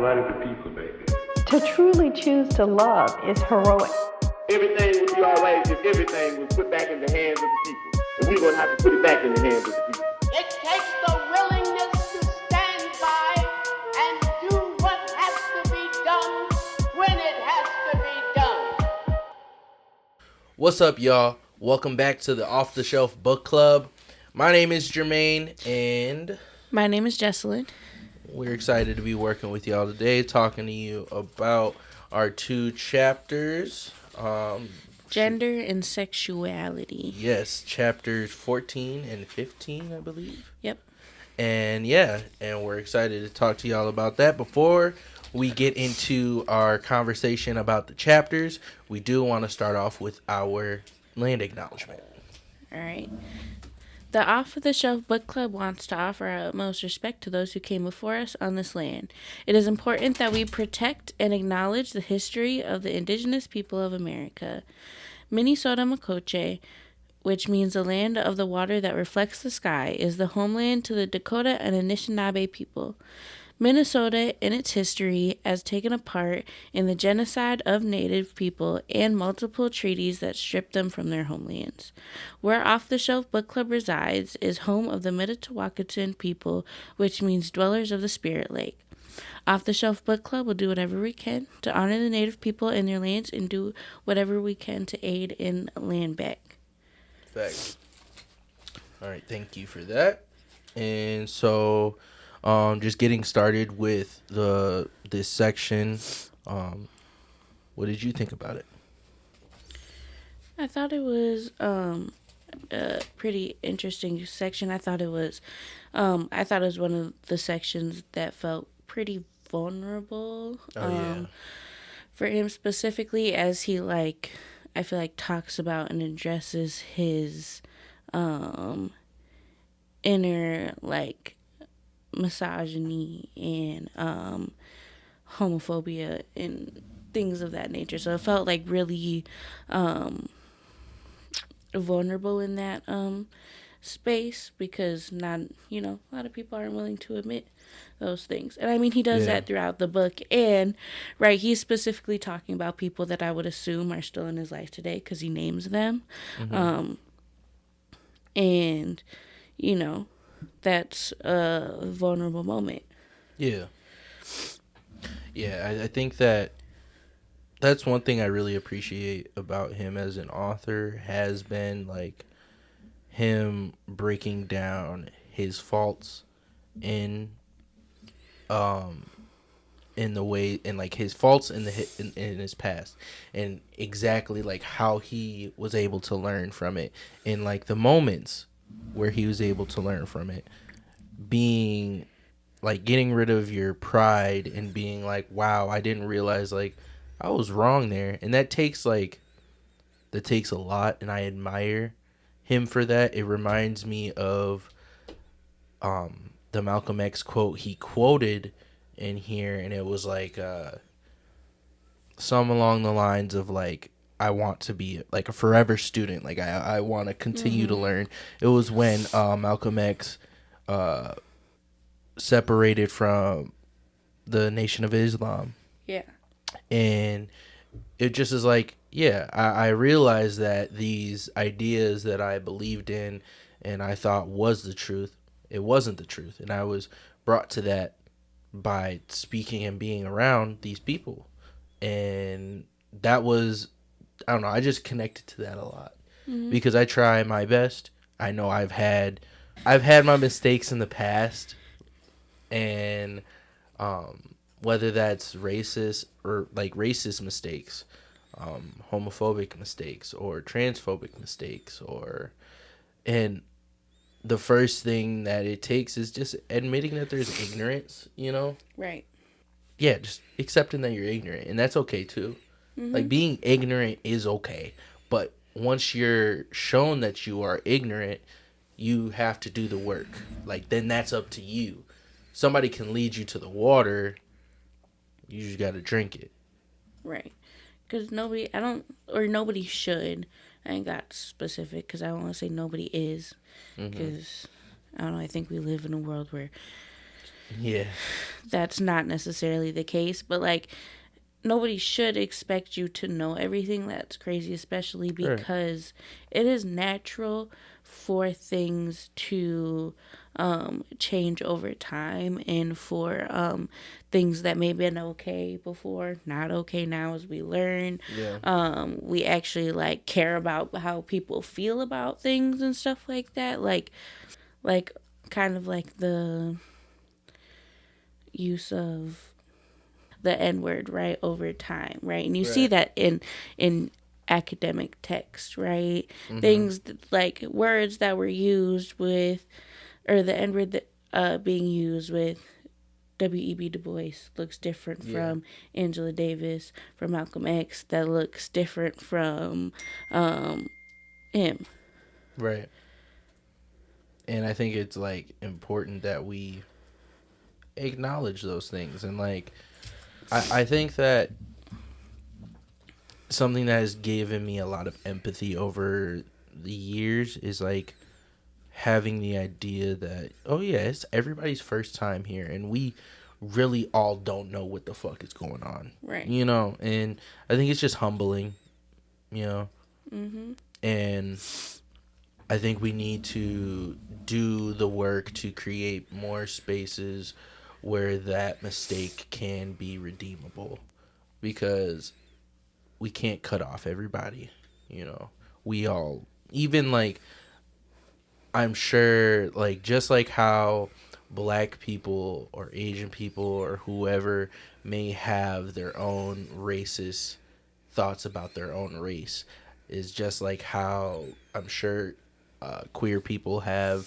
right of the people, baby. To truly choose to love is heroic. Everything would be all right if everything was put back in the hands of the people. And we're going to have to put it back in the hands of the people. It takes the willingness to stand by and do what has to be done when it has to be done. What's up, y'all? Welcome back to the Off The Shelf Bookclub. My name is Jermaine, and my name is Jesselyn. We're excited to be working with y'all today, talking to you about our two chapters. Gender and sexuality. Yes, chapters 14 and 15, I believe. Yep. And we're excited to talk to y'all about that. Before we get into our conversation about the chapters, we do want to start off with our land acknowledgement. All right. The Off The Shelf Book Club wants to offer our utmost respect to those who came before us on this land. It is important that we protect and acknowledge the history of the indigenous people of America. Minnesota Makoche, which means the land of the water that reflects the sky, is the homeland to the Dakota and Anishinaabe people. Minnesota, in its history, has taken a part in the genocide of Native people and multiple treaties that stripped them from their homelands. Where Off The Shelf Book Club resides is home of the Metawakan people, which means dwellers of the Spirit Lake. Off The Shelf Book Club will do whatever we can to honor the Native people and their lands and do whatever we can to aid in land back. Facts. All right, thank you for that. And so, just getting started with this section. What did you think about it? I thought it was a pretty interesting section. I thought it was one of the sections that felt pretty vulnerable. For him specifically, as he I feel like talks about and addresses his inner misogyny and homophobia and things of that nature. So it felt really vulnerable in that space, because a lot of people aren't willing to admit those things. And I mean, he does that throughout the book, and he's specifically talking about people that I would assume are still in his life today, because he names them. Mm-hmm. And that's a vulnerable moment. Yeah, I think that's one thing I really appreciate about him as an author, has been him breaking down his faults in the way, and his faults in his past, and exactly how he was able to learn from it, and the moments where he was able to learn from it, being getting rid of your pride and being wow, I didn't realize I was wrong there. And that takes a lot, and I admire him for that. It reminds me of the Malcolm X quote he quoted in here, and it was some along the lines of I want to be a forever student. I want to continue to learn. It was when Malcolm X separated from the Nation of Islam. Yeah. And it just is I realized that these ideas that I believed in and I thought was the truth, it wasn't the truth. And I was brought to that by speaking and being around these people. And that was, I don't know, I just connected to that a lot. Mm-hmm. Because I try my best. I know I've had my mistakes in the past, and whether that's racist or racist mistakes, homophobic mistakes, or transphobic mistakes, and the first thing that it takes is just admitting that there's ignorance, Right. Yeah, just accepting that you're ignorant, and that's okay too. Mm-hmm. Being ignorant is okay, but once you're shown that you are ignorant, you have to do the work. Then that's up to you. Somebody can lead you to the water. You just got to drink it. Right. Because nobody should. I ain't got specific, because I don't want to say nobody is. Because, I don't know, I think we live in a world where Yeah. that's not necessarily the case, but like nobody should expect you to know everything. That's crazy, especially because it is natural for things to change over time, and for things that may have been okay before not okay now as we learn. We actually like care about how people feel about things and stuff like that, like kind of like the use of the N-word, right, over time, right? And you see that in academic text, right? Things like words that were used with, or the N-word that being used with W.E.B. Du Bois looks different from Angela Davis, from Malcolm X, that looks different from him. Right. And I think it's like important that we acknowledge those things. And like I think that something that has given me a lot of empathy over the years is like having the idea that, oh yeah, it's everybody's first time here, and we really all don't know what the fuck is going on, Right. you know. And I think it's just humbling, you know. And I think we need to do the work to create more spaces where that mistake can be redeemable, because we can't cut off everybody, you know. We all, even like, I'm sure, like, just like how black people or Asian people or whoever may have their own racist thoughts about their own race, is just like how I'm sure queer people have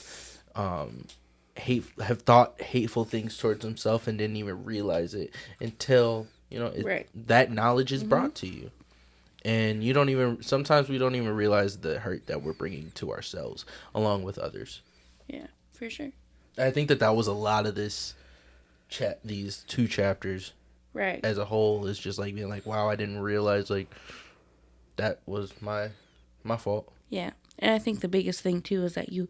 thought hateful things towards themselves and didn't even realize it until, you know, that knowledge is brought to you. And you don't even, sometimes we don't even realize the hurt that we're bringing to ourselves along with others. Yeah, for sure. I think that was a lot of this these 2 chapters, right, as a whole, is just like being like, wow, I didn't realize like that was my fault. Yeah. And I think the biggest thing too is that you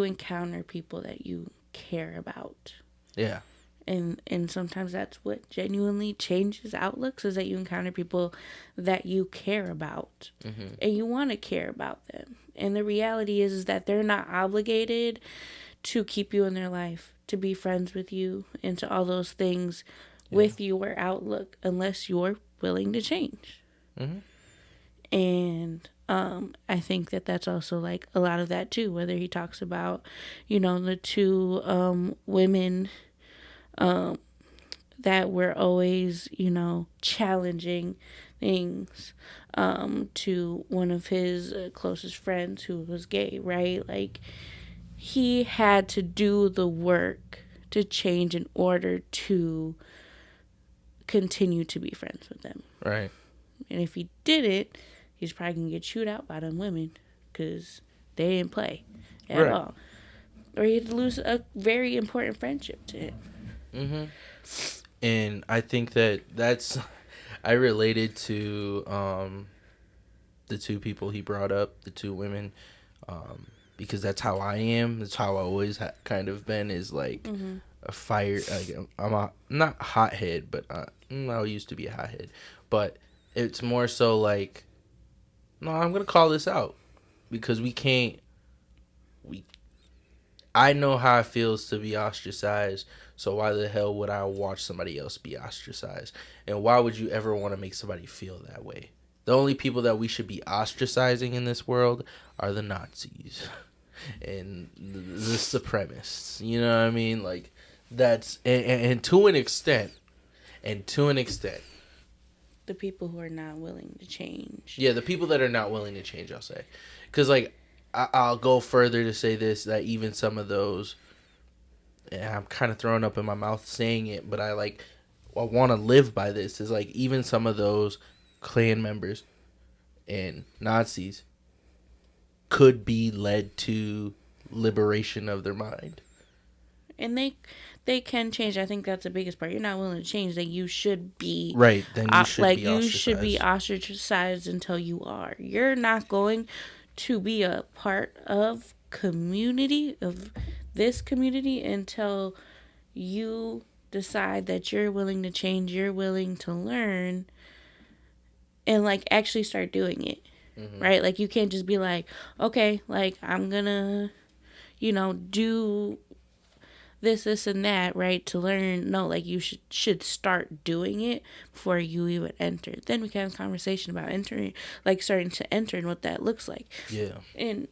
encounter people that you care about. Yeah. And sometimes that's what genuinely changes outlooks, is that you encounter people that you care about, and you want to care about them. And the reality is that they're not obligated to keep you in their life, to be friends with you, and to all those things with your outlook, unless you're willing to change. And I think that that's also like a lot of that too, whether he talks about, you know, the 2 women that were always, you know, challenging things to one of his closest friends who was gay, right? Like, he had to do the work to change in order to continue to be friends with them. Right. And if he didn't, he's probably going to get chewed out by them women, because they didn't play at all. Or he had to lose a very important friendship to him. And I think that's I related to the 2 people he brought up, the 2 women, because that's how I am. That's how I always kind of been, is like a fire. Like, I'm not hothead, but I used to be a hothead. But it's more so like, no, I'm gonna call this out, because we can't. I know how it feels to be ostracized, so why the hell would I watch somebody else be ostracized? And why would you ever want to make somebody feel that way? The only people that we should be ostracizing in this world are the Nazis and the supremacists. You know what I mean? Like, that's, and to an extent, The people who are not willing to change. Yeah, the people that are not willing to change, I'll say. Because, like, I'll go further to say this, that even some of those, and I'm kind of throwing up in my mouth saying it, but I want to live by this, is like, even some of those Klan members and Nazis could be led to liberation of their mind. And they can change. I think that's the biggest part. You're not willing to change, then you should be right. Then you should be ostracized. You should be ostracized until you are. You're not going to be a part of this community until you decide that you're willing to change, you're willing to learn, and like actually start doing it. Right? Like, you can't just be like, okay, like, I'm gonna, do this and that, right, to learn. No, like, you should start doing it before you even enter. Then we can have a conversation about entering, like, starting to enter and what that looks like. Yeah. And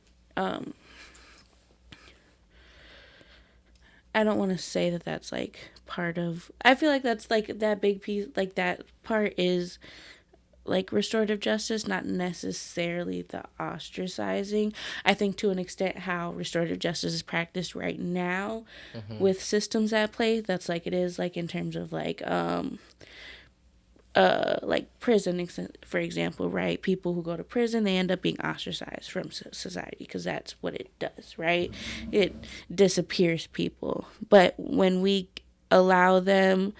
I don't want to say that that's like part of, I feel like that's like that big piece, like that part is like restorative justice, not necessarily the ostracizing. I think to an extent how restorative justice is practiced right now with systems at play, that's like it is like in terms of like prison, for example, right? People who go to prison, they end up being ostracized from society because that's what it does, right? It disappears people. But when we allow them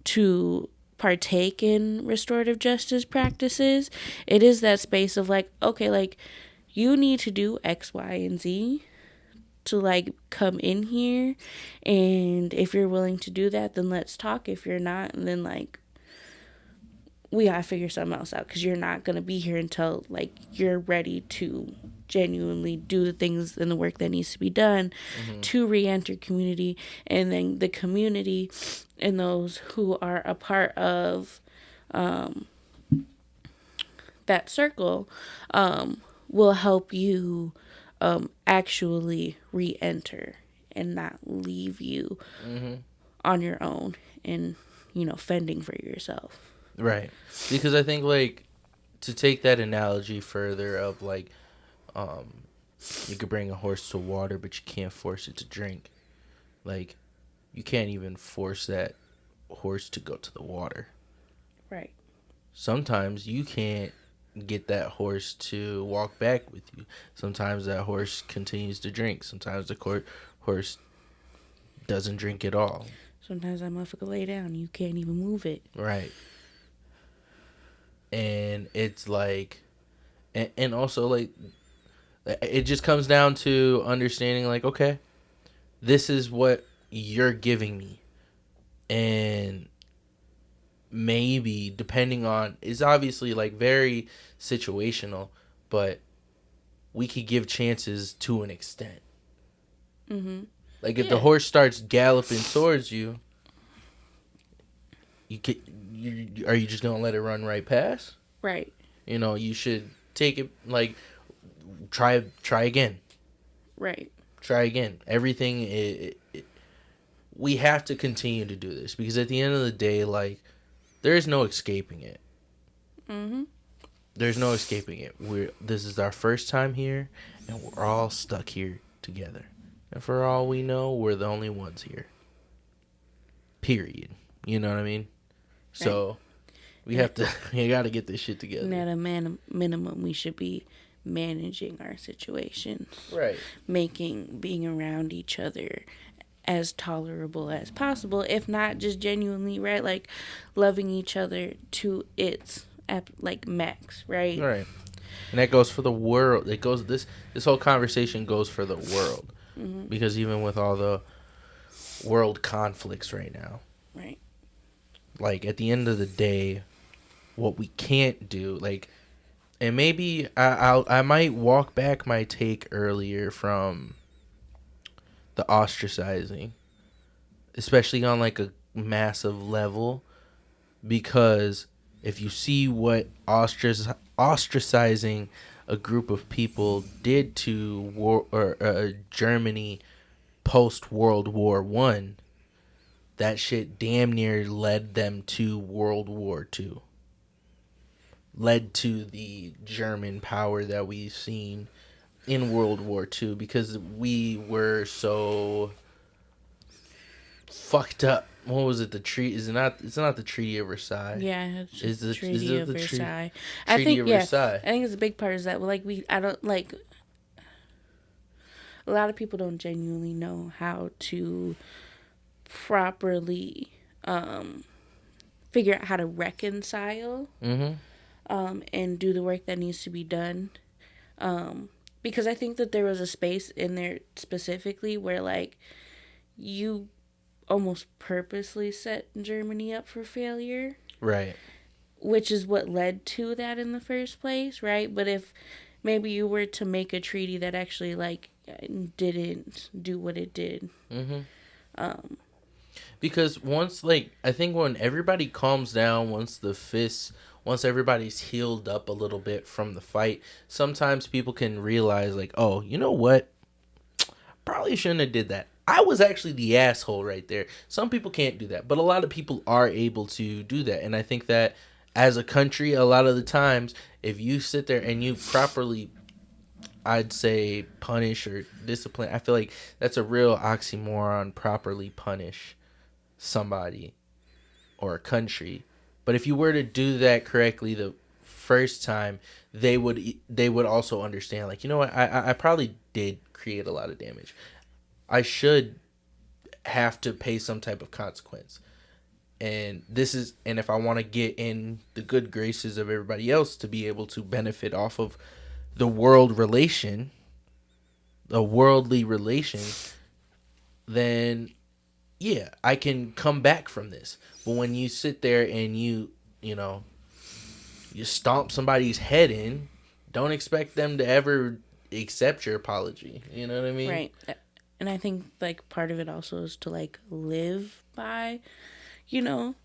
to partake in restorative justice practices, it is that space of like, okay, like, you need to do X, Y, and Z to like come in here, and if you're willing to do that, then let's talk. If you're not, then like we gotta figure something else out, because you're not gonna be here until like you're ready to genuinely do the things and the work that needs to be done to re-enter community. And then the community and those who are a part of that circle will help you actually re-enter and not leave you on your own and fending for yourself. Right. Because I think, like, to take that analogy further of, like, you could bring a horse to water, but you can't force it to drink. Like, you can't even force that horse to go to the water. Right. Sometimes you can't get that horse to walk back with you. Sometimes that horse continues to drink. Sometimes the horse doesn't drink at all. Sometimes that motherfucker lay down, you can't even move it. Right. And it's like, and also, like, it just comes down to understanding, like, okay, this is what you're giving me. And maybe, depending on, it's obviously, like, very situational, but we could give chances to an extent. Like, if the horse starts galloping towards you, are you just gonna let it run right past? Right. You should take it, like, try again. Right. Try again. Everything, we have to continue to do this, because at the end of the day, like, there is no escaping it. There's no escaping it. This is our first time here, and we're all stuck here together. And for all we know, we're the only ones here. Period. You know what I mean? So we got to get this shit together. And at a minimum, we should be managing our situation. Right. Making being around each other as tolerable as possible, if not just genuinely, right? Like, loving each other to its like max, right? Right. And that goes for the world. It goes this whole conversation goes for the world. Because even with all the world conflicts right now, right, like, at the end of the day, what we can't do, like, and maybe I might walk back my take earlier from the ostracizing, especially on, like, a massive level, because if you see what ostracizing a group of people did to Germany post World War I, that shit damn near led them to World War II. Led to the German power that we've seen in World War II, because we were so fucked up. What was it? The treaty? It's not the Treaty of Versailles. Yeah, it's the Treaty Treaty of Versailles. Treaty of Versailles. I think it's a big part is that, like, I don't, like, a lot of people don't genuinely know how to properly figure out how to reconcile and do the work that needs to be done. Because I think that there was a space in there specifically where, like, you almost purposely set Germany up for failure. Right. Which is what led to that in the first place, right? But if maybe you were to make a treaty that actually, like, didn't do what it did. Mm-hmm. Because once, like, I think when everybody calms down, once everybody's healed up a little bit from the fight, sometimes people can realize, like, oh, you know what? Probably shouldn't have did that. I was actually the asshole right there. Some people can't do that, but a lot of people are able to do that. And I think that as a country, a lot of the times, if you sit there and you properly, I'd say, punish or discipline, I feel like that's a real oxymoron, properly punish somebody or a country. But if you were to do that correctly the first time, they would also understand, like, you know what, I probably did create a lot of damage. I should have to pay some type of consequence. And if I want to get in the good graces of everybody else to be able to benefit off of the worldly relation, then yeah, I can come back from this. But when you sit there and you stomp somebody's head in, don't expect them to ever accept your apology. You know what I mean? Right. And I think, like, part of it also is to, like, live by,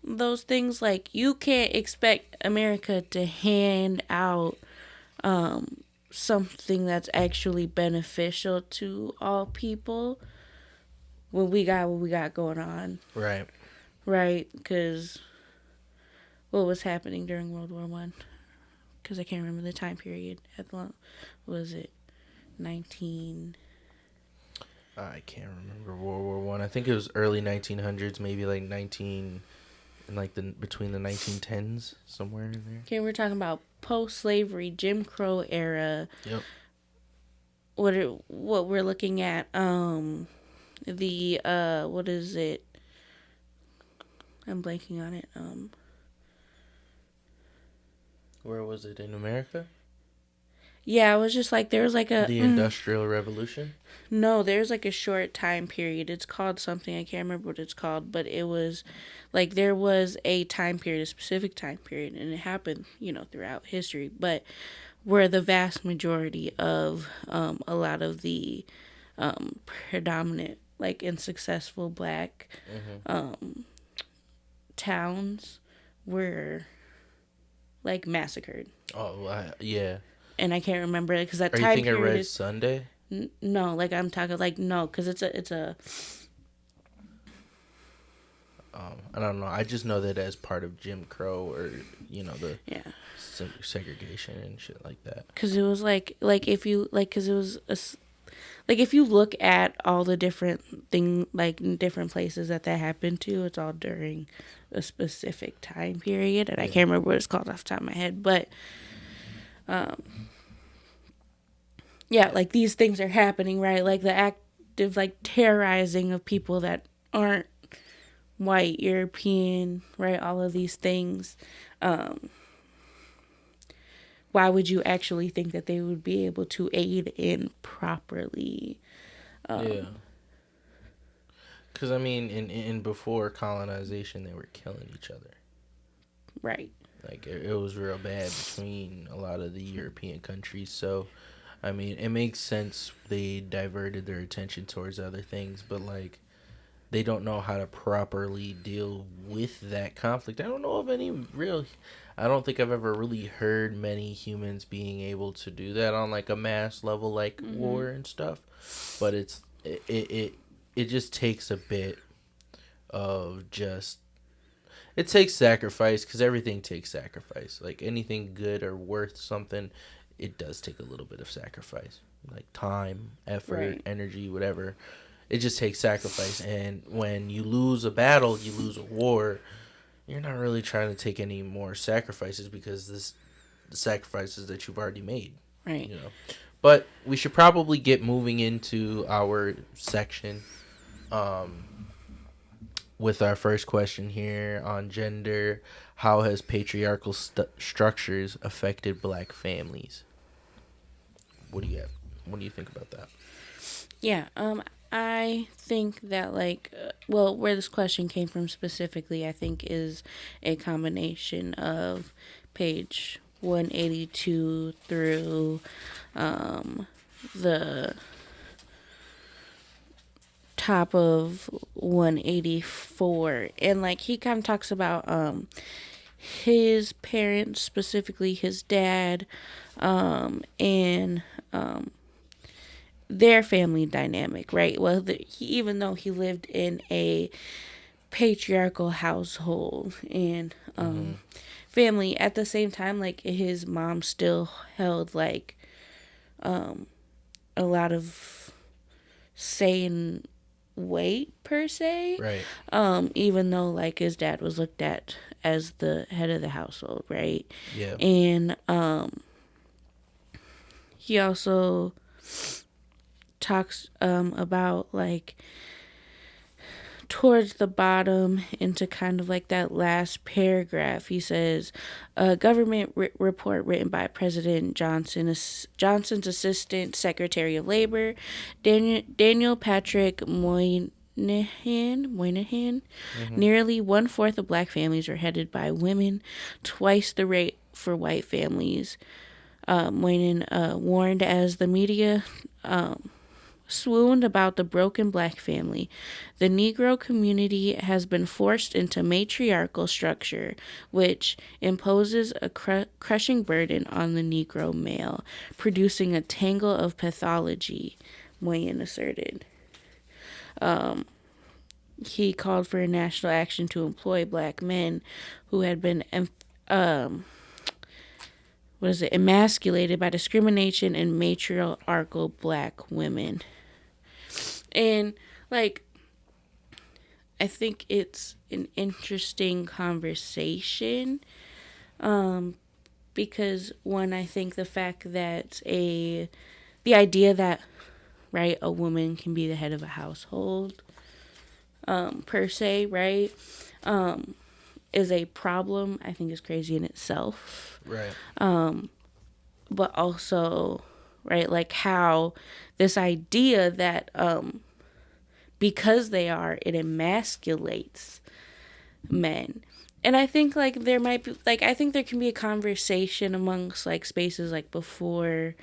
those things. Like, you can't expect America to hand out something that's actually beneficial to all people when we got what we got going on. Right. Right? Because what was happening during World War I? Because I can't remember the time period. Was it 19... I can't remember World War One. I think it was early 1900s, maybe like between the 1910s, somewhere in there. Okay, we're talking about post-slavery, Jim Crow era. Yep. What we're looking at, what is it? I'm blanking on it. Where was it, in America? Yeah, it was just like, there was like the Industrial Revolution? No, there's like a short time period. It's called something. I can't remember what it's called, but it was like, there was a time period, a specific time period, and it happened, throughout history, but where the vast majority of a lot of the predominant, like, and successful black towns were, like, massacred. Oh, yeah. And I can't remember it because that Are time you thinking period Red Sunday? No, like, I'm talking, like, no, because it's a. I don't know. I just know that as part of Jim Crow, or the segregation and shit like that. Because it was like if you because it was like, if you look at all the different different places that happened to, it's all during a specific time period, and I can't remember what it's called off the top of my head, but yeah, like, these things are happening, right? Like, the active, like, terrorizing of people that aren't white, European, right? All of these things. Why would you actually think that they would be able to aid in properly? Yeah. Because, I mean, in before colonization, they were killing each other. Right. Like, it was real bad between a lot of the European countries. So, I mean, it makes sense they diverted their attention towards other things. But, like, they don't know how to properly deal with that conflict. I don't know of any I don't think I've ever really heard many humans being able to do that on, like, a mass level, like war and stuff. But it just takes a bit of it takes sacrifice, because everything takes sacrifice. Like, anything good or worth something, it does take a little bit of sacrifice. Like, time, effort, energy, whatever. It just takes sacrifice. And when you lose a battle, you lose a war, you're not really trying to take any more sacrifices, because the sacrifices that you've already made. Right. But we should probably get moving into our section with our first question here on gender. How has patriarchal structures affected black families? What do you think about that? Yeah. I think that, like, well, where this question came from specifically, I think, is a combination of page 182 through the top of 184. And, like, he kind of talks about his parents, specifically his dad, and their family dynamic, right? Well, even though he lived in a patriarchal household and family, at the same time, like, his mom still held, like, a lot of say and weight, per se. Right. Even though, like, his dad was looked at as the head of the household, right? Yeah. And he also talks about, like, towards the bottom into kind of like that last paragraph, he says, a government report written by President Johnson's Assistant Secretary of Labor, Daniel Patrick Moynihan. Nearly 1/4 of black families are headed by women, twice the rate for white families. Moynihan warned as the media swooned about the broken black family. The Negro community has been forced into matriarchal structure, which imposes a crushing burden on the Negro male, producing a tangle of pathology, Moynihan asserted. He called for a national action to employ black men who had been emasculated by discrimination and matriarchal black women. And, like, I think it's an interesting conversation, because, one, I think the fact that the idea that, right, a woman can be the head of a household, per se, right, is a problem, I think is crazy in itself. Right. But also, right, like, how this idea that because they are, it emasculates men. And I think, like, there might be, like, I think there can be a conversation amongst, like, spaces, like, before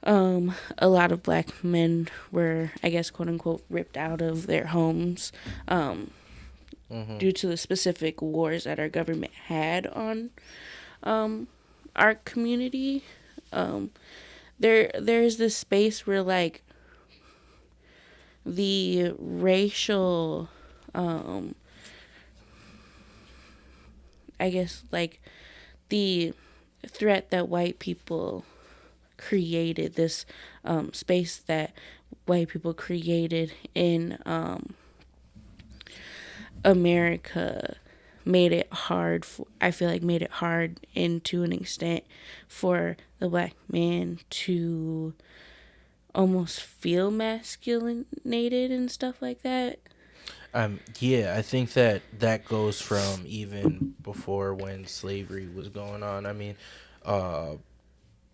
a lot of black men were, I guess, quote unquote, ripped out of their homes due to the specific wars that our government had on our community. There's this space where, like, the racial I guess, like, the threat that white people created, this space that white people created in America, made it hard made it hard, and to an extent, for the black man to almost feel masculinated and stuff like that. Yeah, I think that goes from even before when slavery was going on. I mean,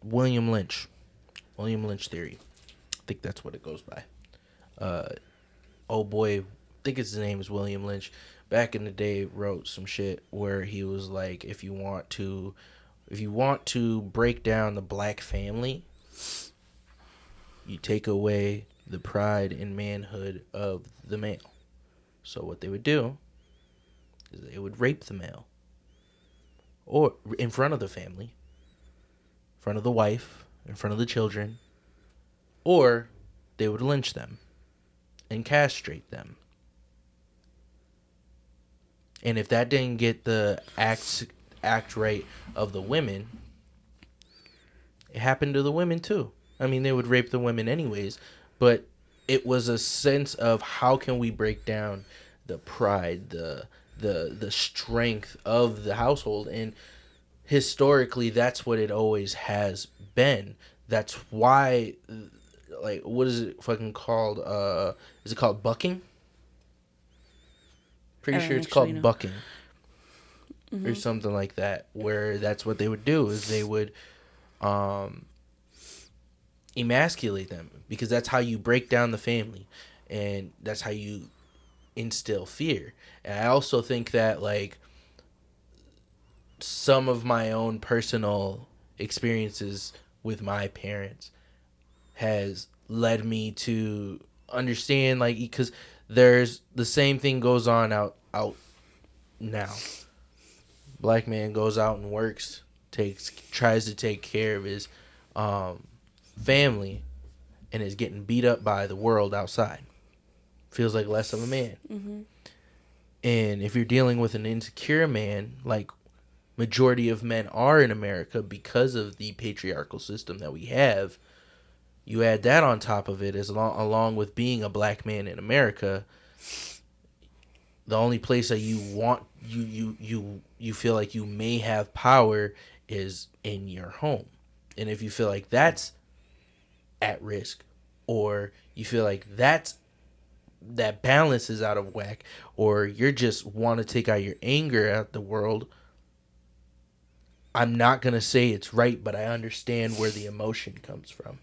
William Lynch theory. I think that's what it goes by. Oh boy, I think his name is William Lynch. Back in the day, wrote some shit where he was like, if you want to break down the black family, you take away the pride and manhood of the male. So what they would do is they would rape the male, or in front of the family, in front of the wife, in front of the children, or they would lynch them and castrate them. And if that didn't get the act right of the women, it happened to the women too. I mean, they would rape the women anyways, but it was a sense of how can we break down the pride, the strength of the household. And historically, that's what it always has been. That's why, like, what is it fucking called? Is it called bucking? Pretty sure it's called bucking. Or something like that, where that's what they would do, is they would emasculate them, because that's how you break down the family, and that's how you instill fear. And I also think that, like, some of my own personal experiences with my parents has led me to understand, like, because there's the same thing goes on out now. Black man goes out and works, tries to take care of his family, and is getting beat up by the world outside. Feels like less of a man. Mm-hmm. And if you're dealing with an insecure man, like majority of men are in America because of the patriarchal system that we have, you add that on top of it, along with being a black man in America, the only place that you want you feel like you may have power is in your home. And if you feel like that's at risk, or you feel like that balance is out of whack, or you're just want to take out your anger at the world, I'm not going to say it's right, but I understand where the emotion comes from.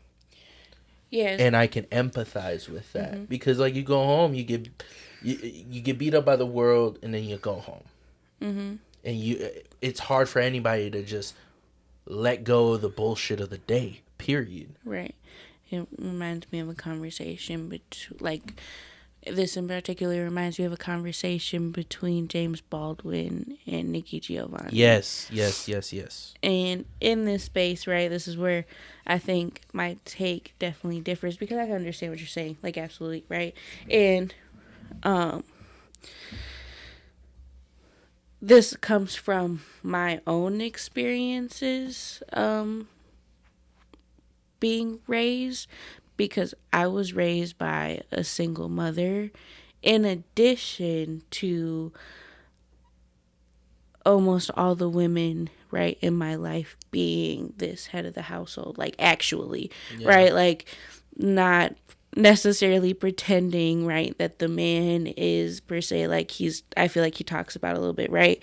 Yes. And I can empathize with that. Because, like, you go home, you get beat up by the world, and then you go home. And it's hard for anybody to just let go of the bullshit of the day, period. Right. It reminds me of a conversation this in particular reminds me of a conversation between James Baldwin and Nikki Giovanni. Yes. And in this space, right, this is where I think my take definitely differs, because I can understand what you're saying, like, absolutely, right? And this comes from my own experiences being raised, because I was raised by a single mother, in addition to almost all the women, right, in my life being this head of the household, like, actually, right, like, not necessarily pretending, right, that the man is per se, like, I feel like he talks about a little bit, right?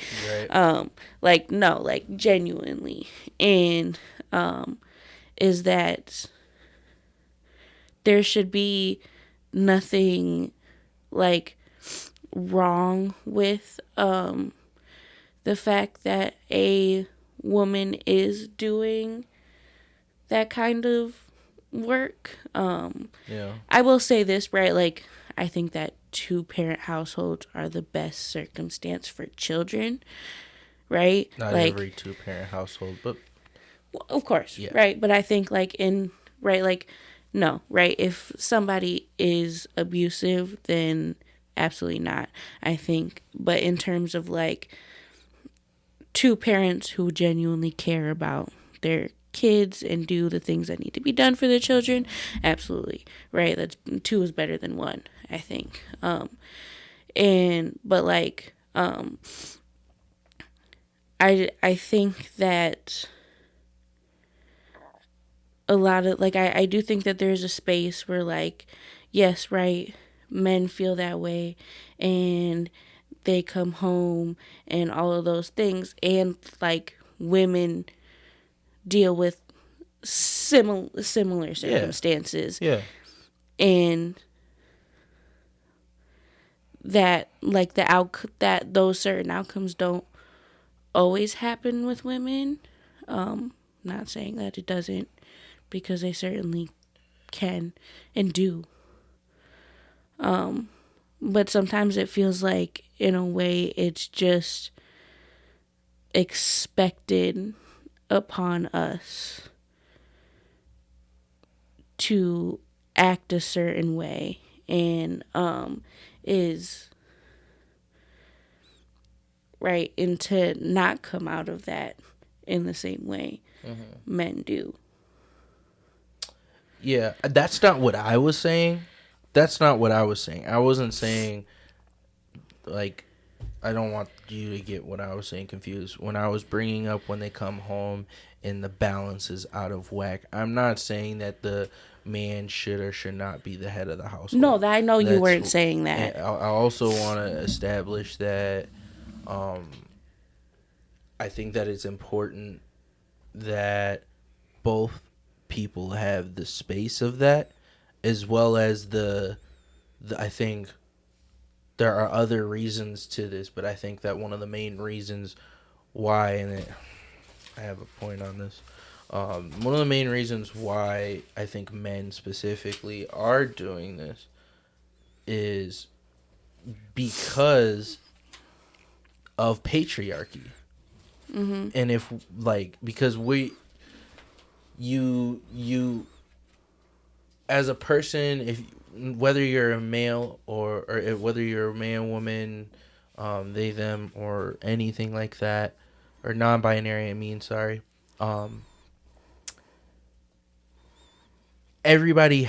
Like, no, like, genuinely. And is that there should be nothing, like, wrong with the fact that a woman is doing that kind of work. I will say this, right? Like, I think that 2-parent households are the best circumstance for children, right? Not like, every 2-parent household, but well, of course, right? But I think, like, no, right? If somebody is abusive, then absolutely not, I think. But in terms of, like, 2 parents who genuinely care about their kids and do the things that need to be done for their children, absolutely, right? That's 2 is better than 1, I think. But like, I think that a lot of, like, I do think that there's a space where, like, yes, right, men feel that way, and they come home and all of those things, and, like, women deal with similar circumstances. And that, like, that those certain outcomes don't always happen with women. Not saying that it doesn't, because they certainly can and do. But sometimes it feels like, in a way, it's just expected upon us to act a certain way, and is right, and to not come out of that in the same way men do. Yeah, that's not what I was saying. I wasn't saying, like, I don't want you to get what I was saying confused. When I was bringing up when they come home and the balance is out of whack, I'm not saying that the man should or should not be the head of the household. No, I know you weren't saying that. I also want to establish that I think that it's important that both people have the space of that. as well as the I think there are other reasons to this, but I think that one of the main reasons why, I have a point on this. One of the main reasons why I think men specifically are doing this is because of patriarchy. And if, like, because you as a person, if whether you're a male or whether you're a man, woman, they, them, or anything like that, or non-binary, I mean, sorry. Everybody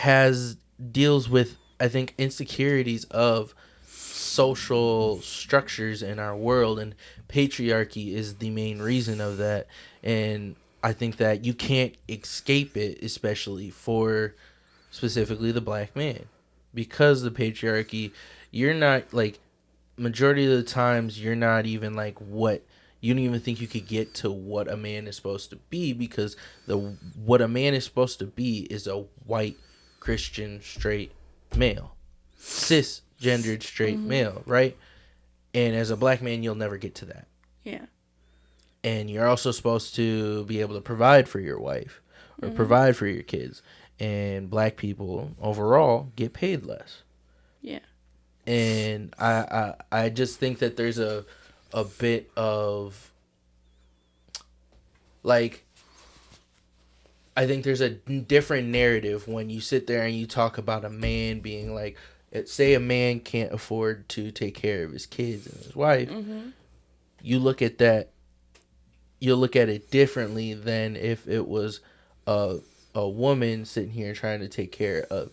deals with, I think, insecurities of social structures in our world, and patriarchy is the main reason of that. And I think that you can't escape it, especially for specifically the black man, because the patriarchy, you're not, like, majority of the times you're not even like you don't even think you could get to what a man is supposed to be, because what a man is supposed to be is a white Christian straight male, cisgendered straight male, right? And as a black man, you'll never get to that. Yeah. And you're also supposed to be able to provide for your wife or provide for your kids. And black people overall get paid less. Yeah. And I just think that there's a bit of, like, I think there's a different narrative when you sit there and you talk about a man being like, say a man can't afford to take care of his kids and his wife. You look at that, you'll look at it differently than if it was a woman sitting here trying to take care of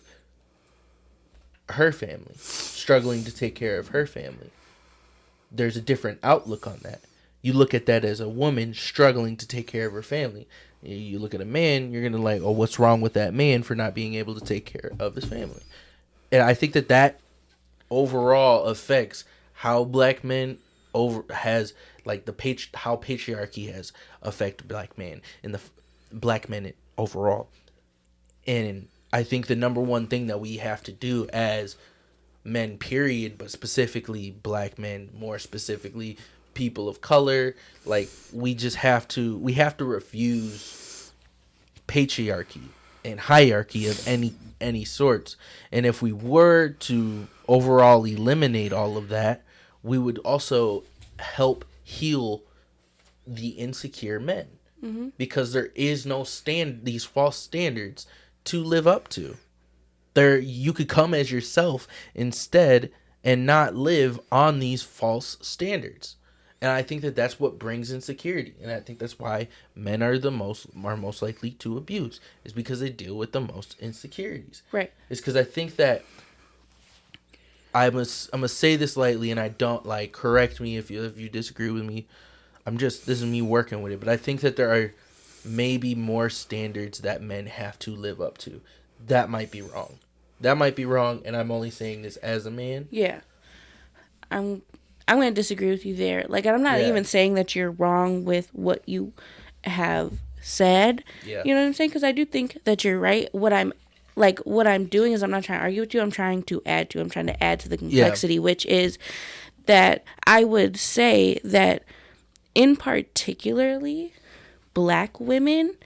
her family, struggling to take care of her family. There's a different outlook on that. You look at that as a woman struggling to take care of her family. You look at a man, you're going to like, oh, what's wrong with that man for not being able to take care of his family? And I think that overall affects how black men has, like, how patriarchy has affected black men and the black men overall. And I think the number one thing that we have to do as men, period, but specifically black men, more specifically people of color, like, we have to refuse patriarchy and hierarchy of any sorts. And if we were to overall eliminate all of that, we would also help heal the insecure men. Because there is no these false standards to live up to. You could come as yourself instead and not live on these false standards. And I think that that's what brings insecurity. And I think that's why men are most likely to abuse, is because they deal with the most insecurities. Right. It's because I think that I'm gonna say this lightly, and I don't, like, correct me if you disagree with me. This is me working with it, but I think that there are maybe more standards that men have to live up to. That might be wrong. And I'm only saying this as a man. Yeah. I'm going to disagree with you there. Like, I'm not even saying that you're wrong with what you have said. Yeah. You know what I'm saying? Because I do think that you're right. What I'm doing is I'm not trying to argue with you. I'm trying to add to the complexity, which is that I would say that in particularly black women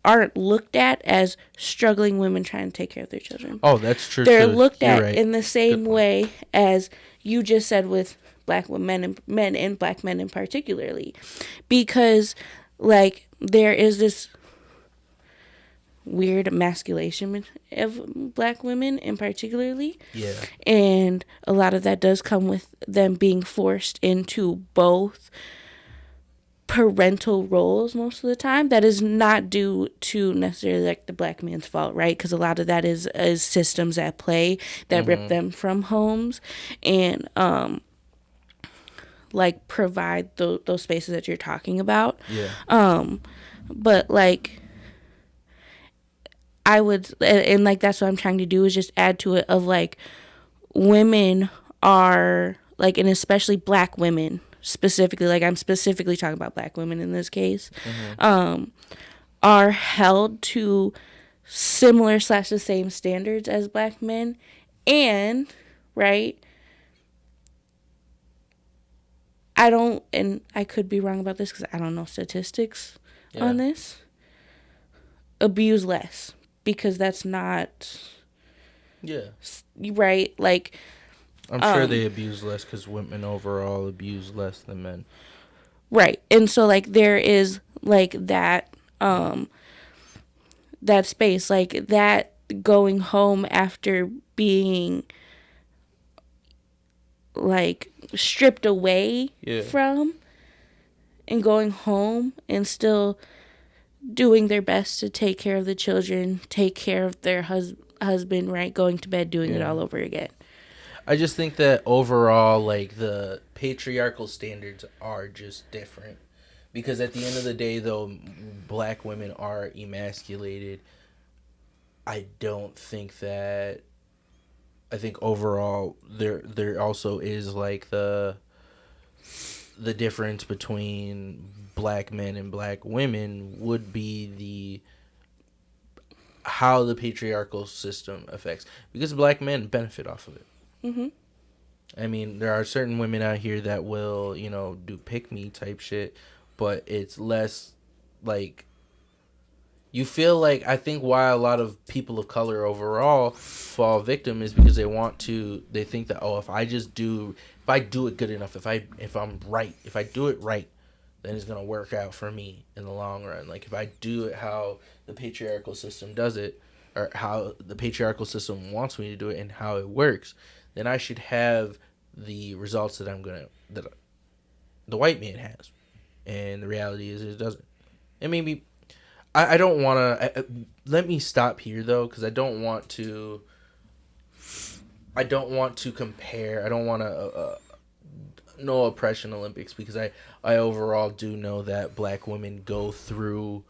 aren't looked at as struggling women trying to take care of their children. Oh, that's true. They're looked at right. in the same way as you just said with black women and men, and black men in particularly, because, like, there is this weird emasculation of black women in particularly. Yeah. And a lot of that does come with them being forced into both parental roles most of the time. That is not due to necessarily, like, the black man's fault, right? Because a lot of that is systems at play that rip them from homes and like provide those spaces that you're talking about. Yeah. But, like, I would, and like, that's what I'm trying to do, is just add to it of, like, women are, like, and especially black women specifically, like, I'm specifically talking about black women in this case, are held to similar / the same standards as black men, and right, I don't, and I could be wrong about this because I don't know statistics on this, abuse less, because that's not right, like I'm sure they abuse less because women overall abuse less than men. Right. And so like there is like that that space, like that going home after being like stripped away from, and going home and still doing their best to take care of the children, take care of their husband, right? Going to bed, doing it all over again. I just think that overall, like, the patriarchal standards are just different. Because at the end of the day, though, black women are emasculated. I don't think that... I think overall, there also is, like, the difference between black men and black women would be how the patriarchal system affects. Because black men benefit off of it. Mm-hmm. I mean, there are certain women out here that will, do pick-me type shit, but it's less, like, you feel like, I think why a lot of people of color overall fall victim is because they think that, if I do it good enough, if I do it right, then it's going to work out for me in the long run. Like, if I do it how the patriarchal system does it, or how the patriarchal system wants me to do it and how it works, then I should have the results that the white man has. And the reality is it doesn't. And maybe I don't want to... let me stop here, though, because I don't want to compare. I don't want to... no oppression Olympics, because I overall do know that black women go through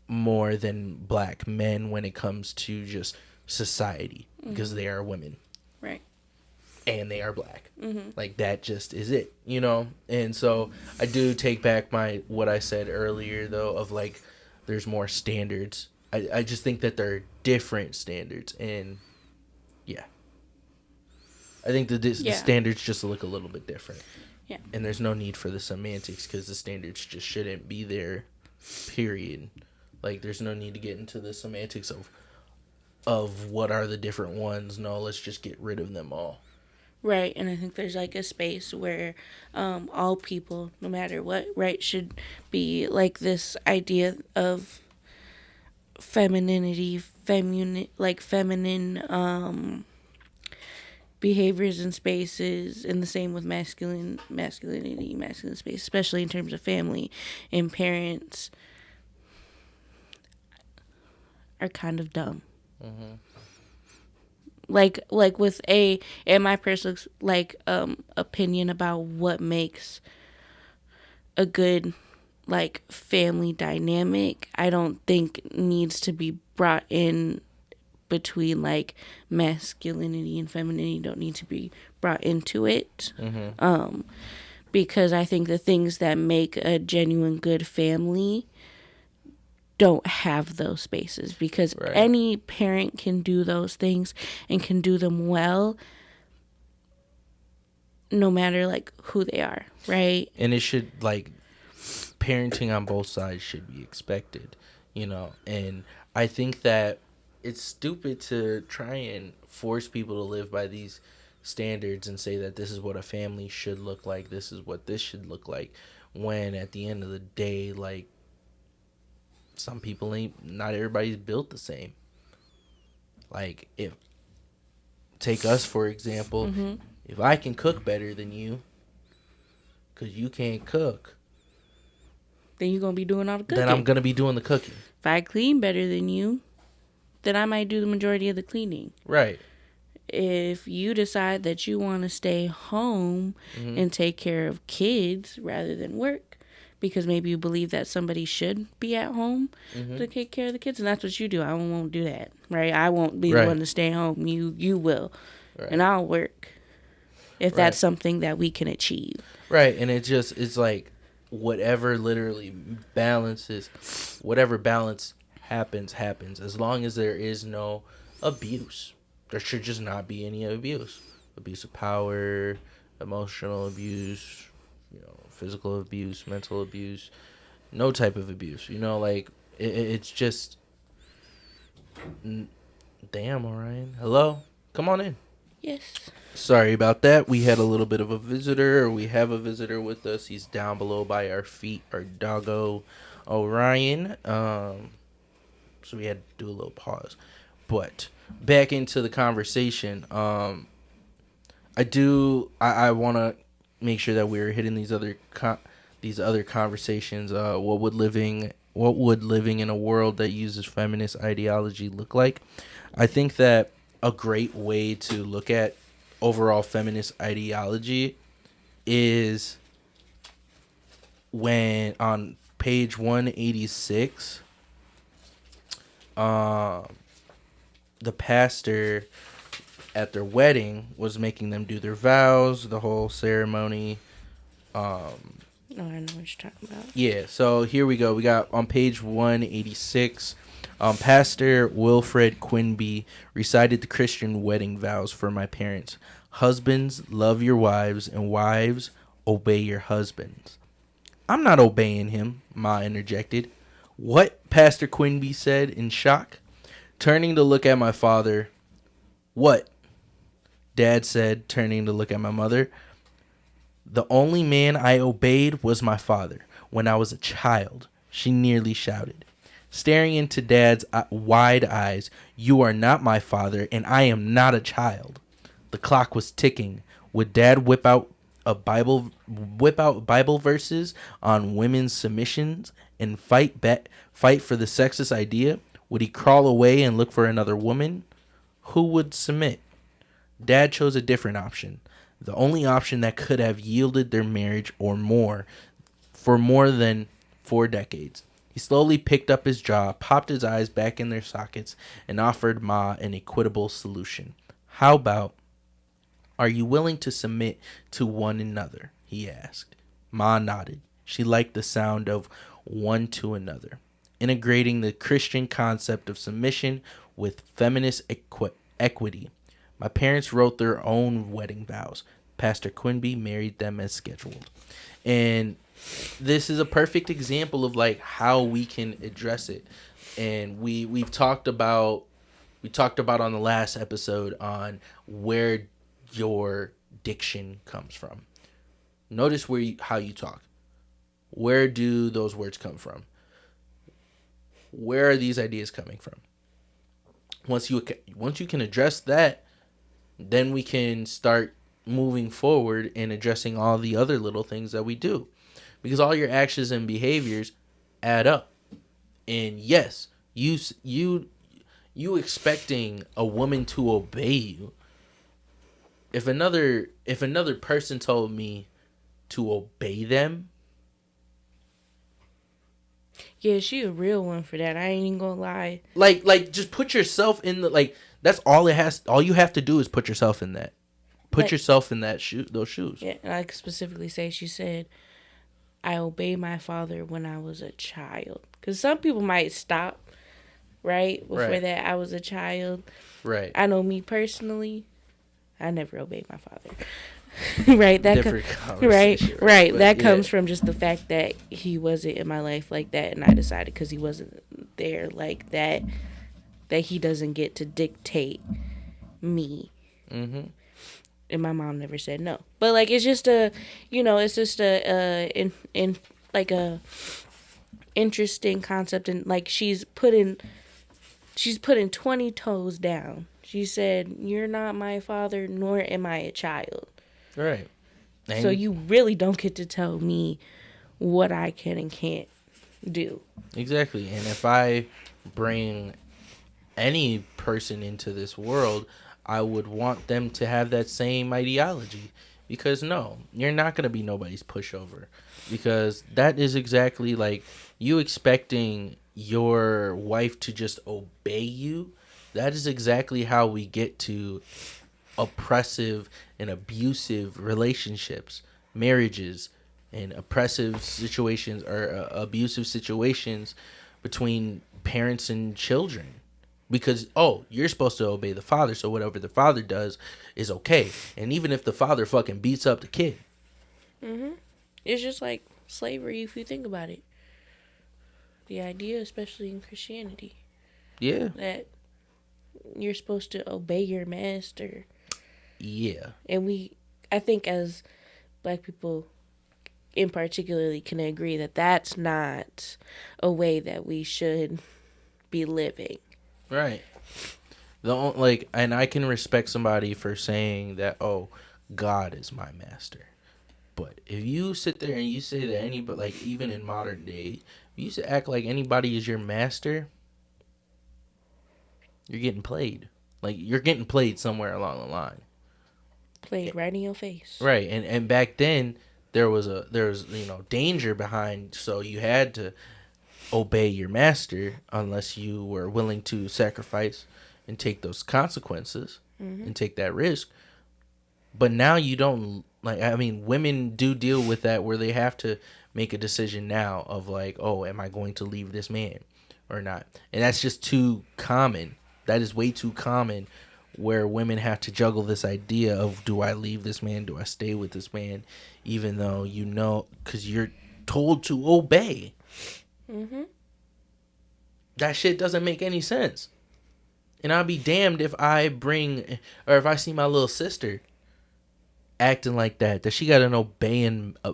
more than black men when it comes to just society, because they are women, right, and they are black. Like, that just is it, and so I do take back what I said earlier, though, of like there's more standards. I just think that there are different standards, and I think the standards just look a little bit different, and there's no need for the semantics, because the standards just shouldn't be there, period. Like, there's no need to get into the semantics of what are the different ones. No, let's just get rid of them all. Right, and I think there's like a space where all people, no matter what, right, should be like this idea of femininity, feminine behaviors and spaces, and the same with masculinity, masculine space, especially in terms of family and parents, are kind of dumb. Mm-hmm. Like with my personal opinion about what makes a good like family dynamic, I don't think needs to be brought in between like masculinity and femininity. Don't need to be brought into it. Mm-hmm. Because I think the things that make a genuine good family don't have those spaces, because any parent can do those things and can do them well, no matter like who they are, right? And it should, like, parenting on both sides should be expected, and I think that it's stupid to try and force people to live by these standards and say that this is what a family should look like, this is what this should look like, when at the end of the day, like, some people not everybody's built the same. Like, take us for example, if I can cook better than you, because you can't cook, then you're going to be doing all the cooking. Then I'm going to be doing the cooking. If I clean better than you, then I might do the majority of the cleaning. Right. If you decide that you want to stay home and take care of kids rather than work, because maybe you believe that somebody should be at home to take care of the kids, and that's what you do. I won't do that, right? I won't be the one to stay home. You will, and I'll work if that's something that we can achieve. Right, and it's like whatever balance happens. As long as there is no abuse, there should just not be any abuse. Abuse of power, emotional abuse, physical abuse, mental abuse, no type of abuse. Like it's just. Damn, Orion. Hello? Come on in. Yes. Sorry about that. We had a little bit of a visitor, or we have a visitor with us. He's down below by our feet, our doggo, Orion. So we had to do a little pause. But back into the conversation. I want to make sure that we're hitting these other conversations. What would living in a world that uses feminist ideology look like? I think that a great way to look at overall feminist ideology is when on page 186, the pastor at their wedding was making them do their vows, the whole ceremony. No, I know what you're talking about. Yeah, so here we go. We got on page 186, Pastor Wilfred Quinby recited the Christian wedding vows for my parents. Husbands, love your wives, and wives, obey your husbands. I'm not obeying him, Ma interjected. What? Pastor Quinby said in shock. Turning to look at my father. What? Dad said, turning to look at my mother. The only man I obeyed was my father when I was a child, she nearly shouted. Staring into Dad's wide eyes, you are not my father and I am not a child. The clock was ticking. Would Dad whip out Bible verses on women's submissions and fight for the sexist idea? Would he crawl away and look for another woman? Who would submit? Dad chose a different option. The only option that could have yielded their marriage or more for more than 4 decades. He slowly picked up his jaw, popped his eyes back in their sockets, and offered Ma an equitable solution. How about, are you willing to submit to one another? He asked. Ma nodded. She liked the sound of one to another, integrating the Christian concept of submission with feminist equity. My parents wrote their own wedding vows. Pastor Quinby married them as scheduled. And this is a perfect example of like how we can address it. And we talked about on the last episode on where your diction comes from. Notice how you talk. Where do those words come from? Where are these ideas coming from? Once you can address that, then we can start moving forward and addressing all the other little things that we do, because all your actions and behaviors add up. And yes, you expecting a woman to obey you. If another person told me to obey them, yeah, she a real one for that. I ain't even gonna lie. Like just put yourself in the, like, that's all you have to do is put yourself in that. Put yourself in those shoes. Yeah, and I could specifically say she said, I obeyed my father when I was a child. Because some people might stop, right? Before that, I was a child. Right. I know me personally, I never obeyed my father. Right? Different conversation. Right. That yeah. comes from just the fact that he wasn't in my life like that. And I decided because he wasn't there like that, that he doesn't get to dictate me. Mm-hmm. And my mom never said no. But like, it's just a interesting concept. And like, she's putting 20 toes down. She said, you're not my father, nor am I a child. Right. So you really don't get to tell me what I can and can't do. Exactly. And if I bring any person into this world, I would want them to have that same ideology. Because no, you're not going to be nobody's pushover. Because that is exactly like you expecting your wife to just obey you. That is exactly how we get to oppressive and abusive relationships, marriages, and oppressive situations or abusive situations between parents and children. Because, oh, you're supposed to obey the father, so whatever the father does is okay. And even if the father fucking beats up the kid. It's just like slavery if you think about it. The idea, especially in Christianity, Yeah. that you're supposed to obey your master. Yeah. And I think as black people in particularly can agree that that's not a way that we should be living. Right. And I can respect somebody for saying that, oh, God is my master. But if you sit there and you say that anybody, like even in modern day, if you used to act like anybody is your master, you're getting played. Like, you're getting played somewhere along the line. Played right in your face. Right. And back then there was danger behind, so you had to obey your master unless you were willing to sacrifice and take those consequences and take that risk. But now you don't, women do deal with that where they have to make a decision now of like, oh, am I going to leave this man or not? And that's just too common. That is way too common, where women have to juggle this idea of, do I leave this man? Do I stay with this man? Even though because you're told to obey. That shit doesn't make any sense. And I'll be damned if if I see my little sister acting like that she got to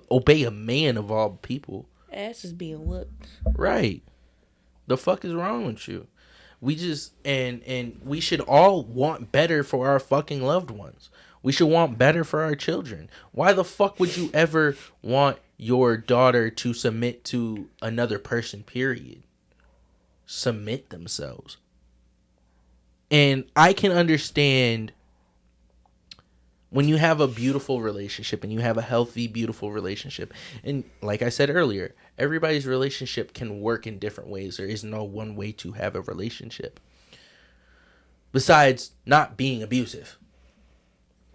obey a man of all people. Ass is being whooped. Right. The fuck is wrong with you? We just, and we should all want better for our fucking loved ones. We should want better for our children. Why the fuck would you ever want your daughter to submit to another person, period? Submit themselves. And I can understand when you have a beautiful relationship and you have a healthy, beautiful relationship. And like I said earlier, everybody's relationship can work in different ways. There is no one way to have a relationship. Besides not being abusive.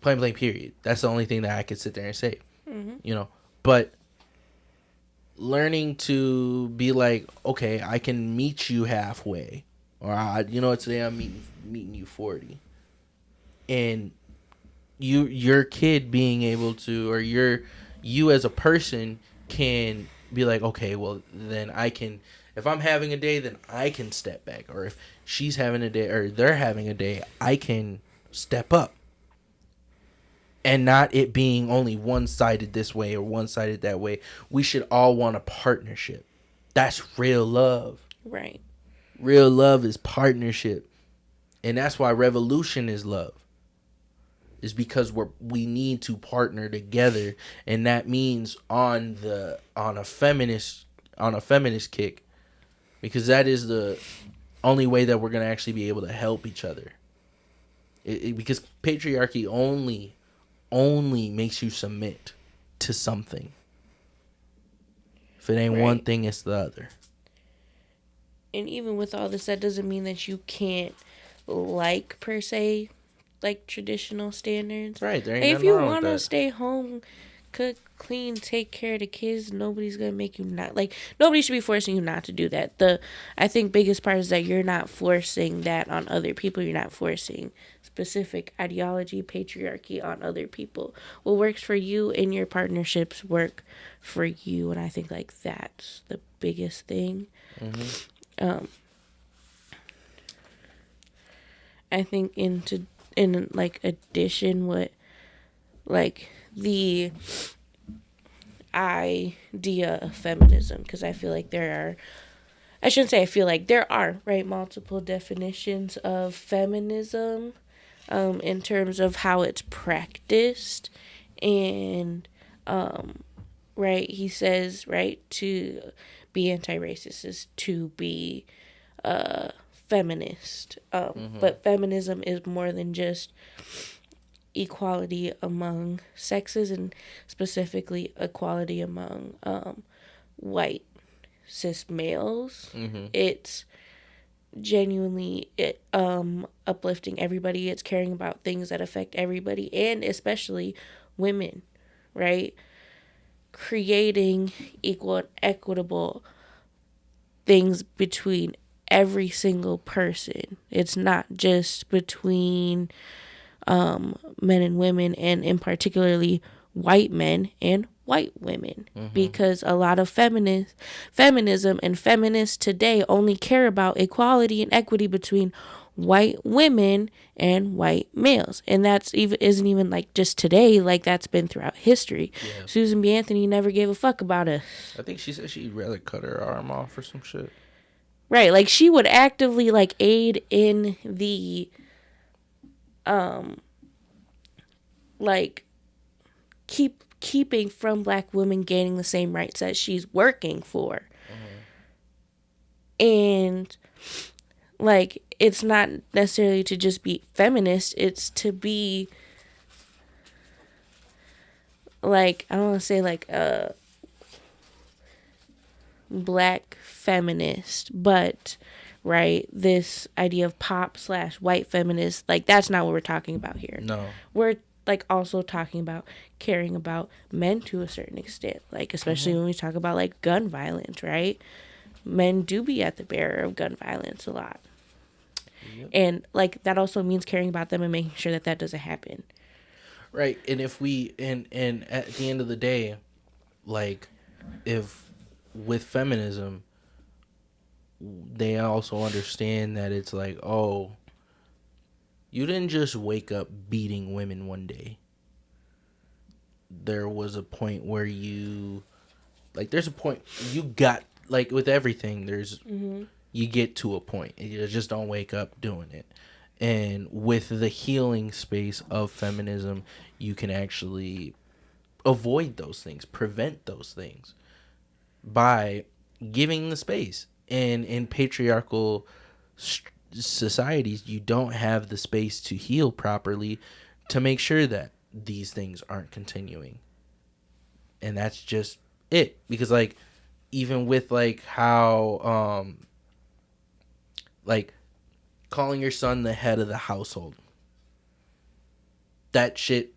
Plain blank, period. That's the only thing that I could sit there and say. But learning to be like, okay, I can meet you halfway. Or, today I'm meeting you 40. And your kid being able to, or you as a person can be like, okay, well, then I can, if I'm having a day, then I can step back. Or if she's having a day, or they're having a day, I can step up. And not it being only one-sided this way or one-sided that way. We should all want a partnership. That's real love. Right. Real love is partnership. And that's why revolution is love. Is because we need to partner together, and that means on a feminist kick, because that is the only way that we're gonna actually be able to help each other. Because patriarchy only makes you submit to something. If it ain't one thing, it's the other. And even with all this, that doesn't mean that you can't per se, like traditional standards. Right. There ain't if nothing you wrong with want to that. stay home, cook, clean, take care of the kids, nobody's gonna make you not. Nobody should be forcing you not to do that. I think biggest part is that you're not forcing that on other people. You're not forcing specific ideology, patriarchy on other people. What works for you in your partnerships work for you, and I think that's the biggest thing. I think in addition, what the idea of feminism, because I feel like there are multiple definitions of feminism in terms of how it's practiced. And he says to be anti-racist is to be feminist. But feminism is more than just equality among sexes, and specifically equality among white cis males. It's genuinely uplifting everybody. It's caring about things that affect everybody, and especially women, right? Creating equal and equitable things between every single person. It's not just between men and women, and in particularly white men and white women, because a lot of feminism and feminists today only care about equality and equity between white women and white males, and that's isn't even like just today. Like, that's been throughout history. Susan B. Anthony never gave a fuck about us. I think she said she'd rather cut her arm off or some shit. Right, like she would actively like aid in the like keeping from black women gaining the same rights that she's working for. And like, it's not necessarily to just be feminist, it's to be like, I don't want to say like a black feminist, but right, this idea of pop/white feminist, like, that's not what we're talking about here. No. We're like also talking about caring about men to a certain extent, like especially when we talk about like gun violence, right? Men do be at the bearer of gun violence a lot. And like, that also means caring about them and making sure that that doesn't happen. Right. And if we and at the end of the day, like, if with feminism, they also understand that it's like, oh, you didn't just wake up beating women one day. There was a point where you, like, there's a point you got, like, with everything, there's, you get to a point. You just don't wake up doing it. And with the healing space of feminism, you can actually avoid those things, prevent those things by giving the space. And in patriarchal societies, you don't have the space to heal properly to make sure that these things aren't continuing. And that's just it. Because, like, even with, like, how, like, calling your son the head of the household, that shit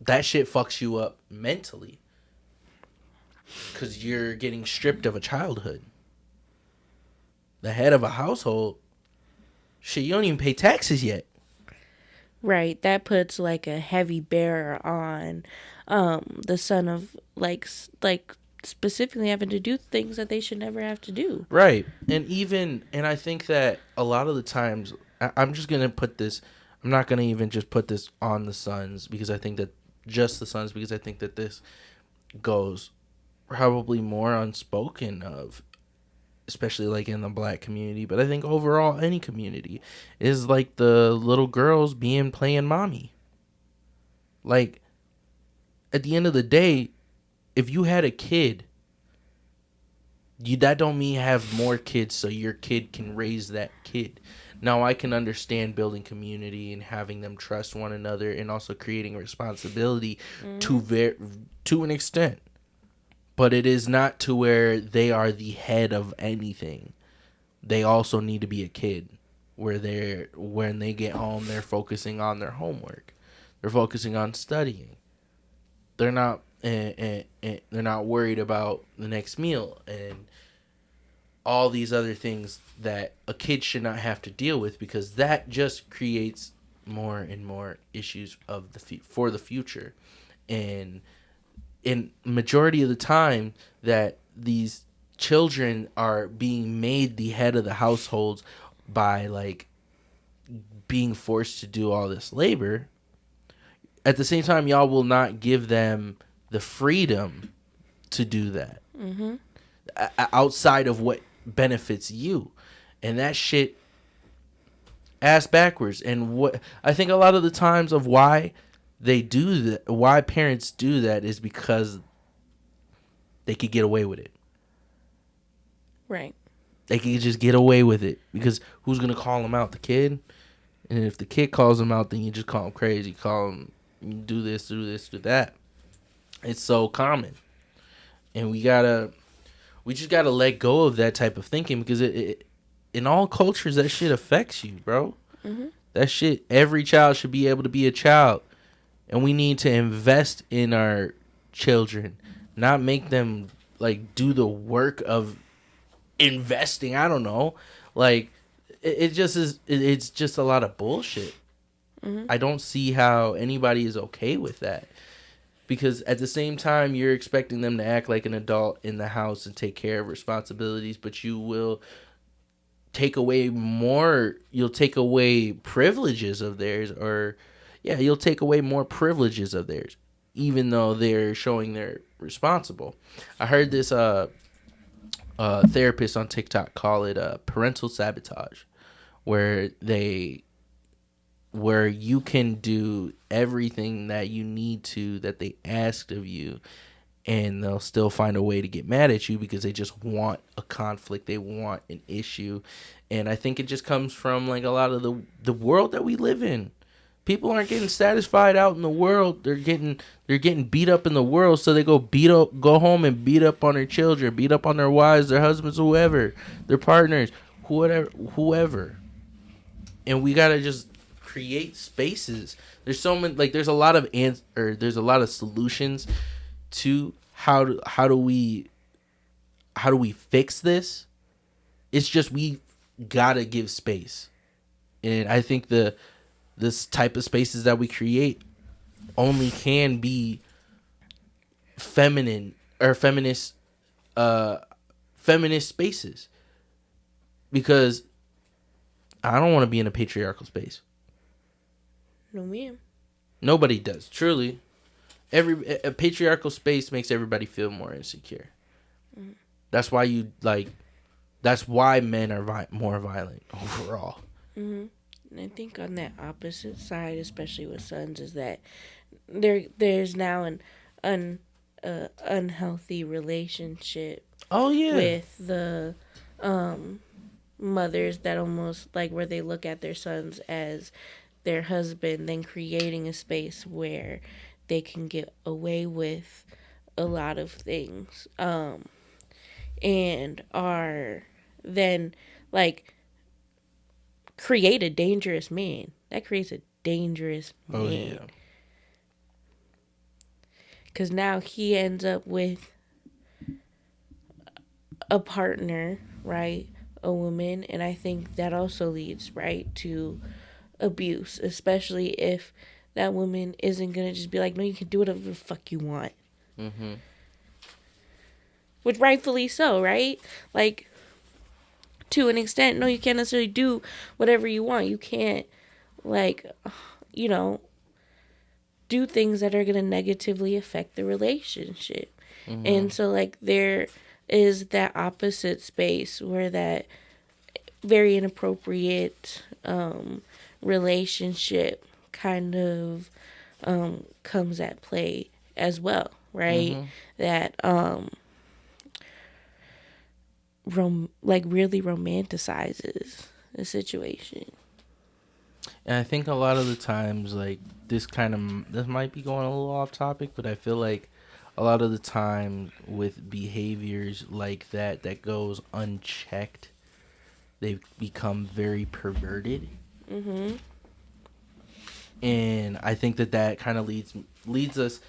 fucks you up mentally. Because you're getting stripped of a childhood. The head of a household, shit, you don't even pay taxes yet. Right, that puts like a heavy bearer on the son of like specifically having to do things that they should never have to do. Right. And I think that a lot of the times, I'm just going to put this, I'm not going to even just put this on the sons, because I think that just the sons, because I think that this goes probably more unspoken of, especially like in the black community, but I think overall any community, is like the little girls playing mommy. Like, at the end of the day, if you had a kid, that don't mean have more kids so your kid can raise that kid. Now, I can understand building community and having them trust one another, and also creating responsibility to an extent. But it is not to where they are the head of anything. They also need to be a kid, where when they get home, they're focusing on their homework. They're focusing on studying. They're not they're not worried about the next meal and all these other things that a kid should not have to deal with, because that just creates more and more issues of for the future. And in majority of the time that these children are being made the head of the households by like being forced to do all this labor, at the same time y'all will not give them the freedom to do that outside of what benefits you. And that shit ass backwards. And what I think a lot of the times of why they do that, why parents do that, is because they could get away with it. Right. They could just get away with it, because who's going to call them out? The kid? And if the kid calls them out, then you just call them crazy. Call them, you do this, do that. It's so common. And we just got to let go of that type of thinking, because it in all cultures, that shit affects you, bro. That shit, every child should be able to be a child. And we need to invest in our children, not make them like do the work of investing. I don't know. Like, it just is. It's just a lot of bullshit. I don't see how anybody is okay with that. Because at the same time, you're expecting them to act like an adult in the house and take care of responsibilities, but you will take away more. You'll take away privileges of theirs, or you'll take away more privileges of theirs, even though they're showing they're responsible. I heard this therapist on TikTok call it parental sabotage, where you can do everything that you need to, that they asked of you, and they'll still find a way to get mad at you because they just want a conflict, they want an issue. And I think it just comes from like a lot of the world that we live in. People aren't getting satisfied out in the world. They're getting beat up in the world, so they go home and beat up on their children, beat up on their wives, their husbands, whoever, their partners, whoever. And we gotta just create spaces. There's so many, like there's a lot of there's a lot of solutions to how do we fix this. It's just we gotta give space, and I think this type of spaces that we create only can be feminine or feminist spaces, because I don't want to be in a patriarchal space. No, ma'am. Nobody does, truly. A patriarchal space makes everybody feel more insecure. Mm-hmm. That's why men are more violent overall. Mm-hmm. And I think on that opposite side, especially with sons, is that there's now an unhealthy relationship. Oh yeah. With the mothers that almost like where they look at their sons as their husband, then creating a space where they can get away with a lot of things, and are then like create a dangerous man. That creates a dangerous man. Oh yeah. Because now he ends up with a partner, right? A woman, and I think that also leads right to abuse, especially if that woman isn't gonna just be like, no, you can do whatever the fuck you want. Mm-hmm. Which rightfully so, right? Like, to an extent, no, you can't necessarily do whatever you want. You can't, like, do things that are gonna negatively affect the relationship. Mm-hmm. And so, like, there is that opposite space where that very inappropriate relationship kind of comes at play as well, right? Mm-hmm. That really romanticizes the situation. And I think a lot of the times, like, this might be going a little off topic, but I feel like a lot of the time with behaviors like that goes unchecked, they become very perverted. Mm-hmm. And I think that kind of leads us.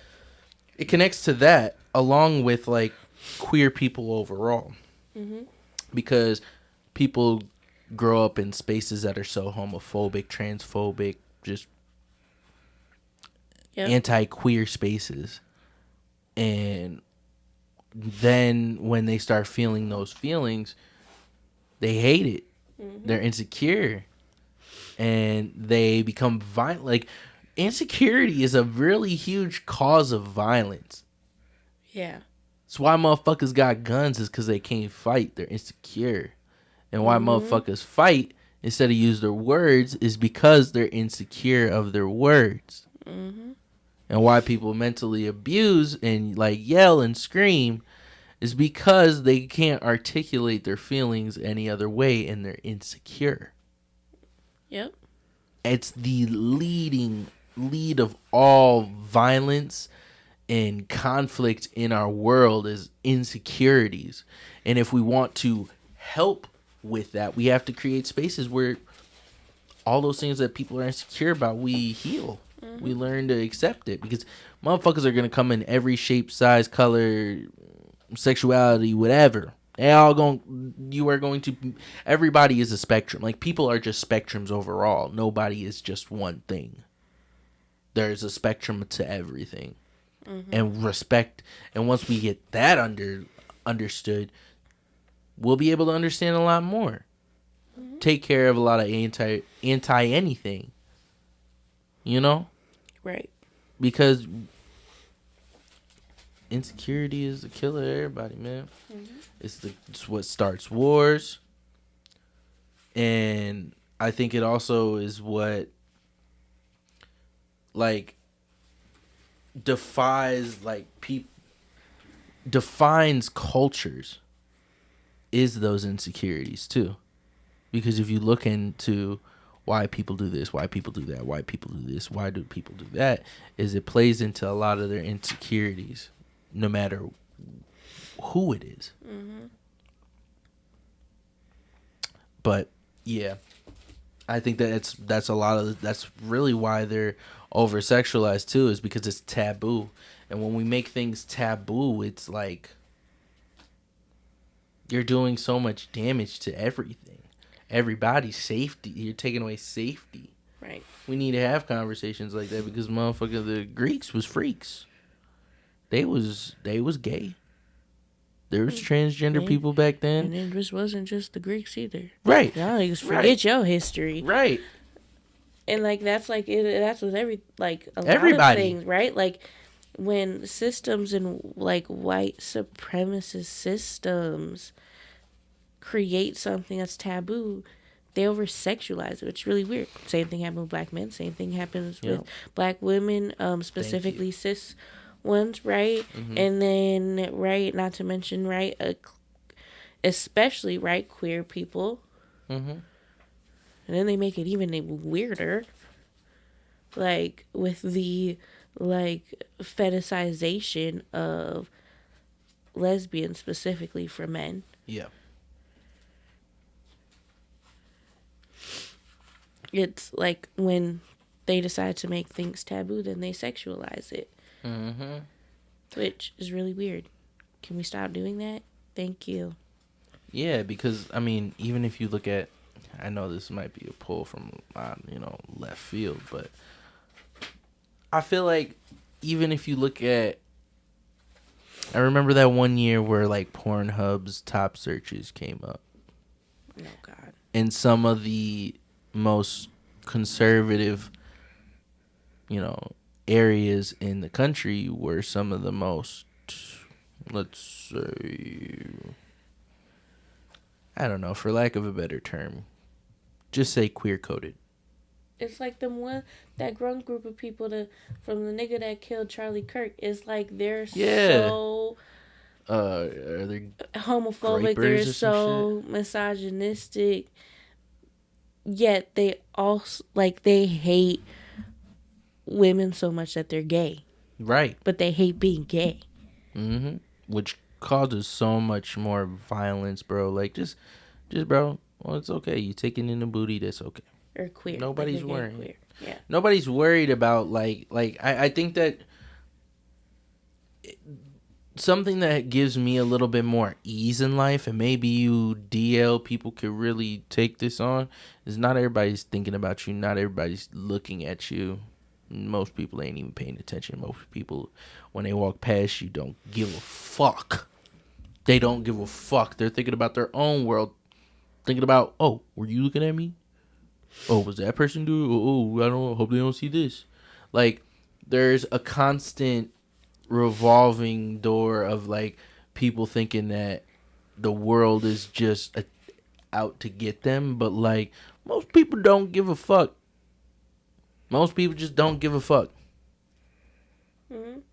It connects to that along with like queer people overall, mm-hmm. because people grow up in spaces that are so homophobic, transphobic, just anti-queer spaces, and then when they start feeling those feelings, they hate it. Mm-hmm. They're insecure. And they become violent. Like, insecurity is a really huge cause of violence. Yeah. That's why motherfuckers got guns, is because they can't fight. They're insecure. And why motherfuckers fight instead of use their words is because they're insecure of their words. Mm-hmm. And why people mentally abuse and like yell and scream is because they can't articulate their feelings any other way and they're insecure. Yep. It's the lead of all violence and conflict in our world is insecurities. And if we want to help with that, we have to create spaces where all those things that people are insecure about, we heal. Mm-hmm. We learn to accept it, because motherfuckers are going to come in every shape, size, color, sexuality, whatever. Everybody is a spectrum. Like, people are just spectrums overall. Nobody is just one thing. There's a spectrum to everything. And respect, and once we get that understood, we'll be able to understand a lot more. Take care of a lot of anti anything. You know? Right. Because insecurity is the killer of everybody, man. It's what starts wars. And I think it also is what, like, defines cultures, is those insecurities too. Because if you look into why people do this, why people do that, why people do this, why do people do that, is it plays into a lot of their insecurities, no matter who it is. But yeah, I think that that's really why they're over sexualized too, is because it's taboo. And when we make things taboo, it's like you're doing so much damage to everybody's safety. You're taking away safety. Right. We need to have conversations like that, because motherfucker, the Greeks was freaks. They was gay. There was transgender people back then. And it wasn't just the Greeks either. Right. Y'all niggas forget your history. Right. And like that's with every like a Everybody. lot of things, right? Like when systems and like white supremacist systems create something that's taboo, they over sexualize it, which is really weird. Same thing happens with black men. Same thing happens with black women, specifically cis ones, right? And then not to mention especially queer people. And then they make it even weirder, like with the fetishization of lesbians specifically for men. Yeah. It's like when they decide to make things taboo, then they sexualize it. Which is really weird. Can we stop doing that? Thank you. Yeah, because, I mean, even if you look at, I know this might be a pull from, left field, but I feel like even if you look at, I remember that one year where, like, Pornhub's top searches came up. Oh, God. And some of the most conservative, areas in the country were some of the most, let's say, I don't know, for lack of a better term, just say queer coded. It's like that grown group of people from the nigga that killed Charlie Kirk. It's like they're so are they homophobic, they're so misogynistic, yet they also they hate women so much that they're gay. Right. But they hate being gay. Which causes so much more violence, bro. Like, just bro, well, it's okay. You taking in the booty, that's okay. Or queer. Nobody's worried. Queer. Yeah. Nobody's worried about, I think that something that gives me a little bit more ease in life, and maybe you DL people could really take this on, is not everybody's thinking about you. Not everybody's looking at you. Most people ain't even paying attention. Most people, when they walk past you, don't give a fuck. They don't give a fuck. They're thinking about their own world. Thinking about, oh, were you looking at me? Oh, was that person doing? Oh, I don't know. Hope they don't see this. Like, there's a constant revolving door of, like, people thinking that the world is just out to get them. But, like, most people don't give a fuck. Most people just don't give a fuck.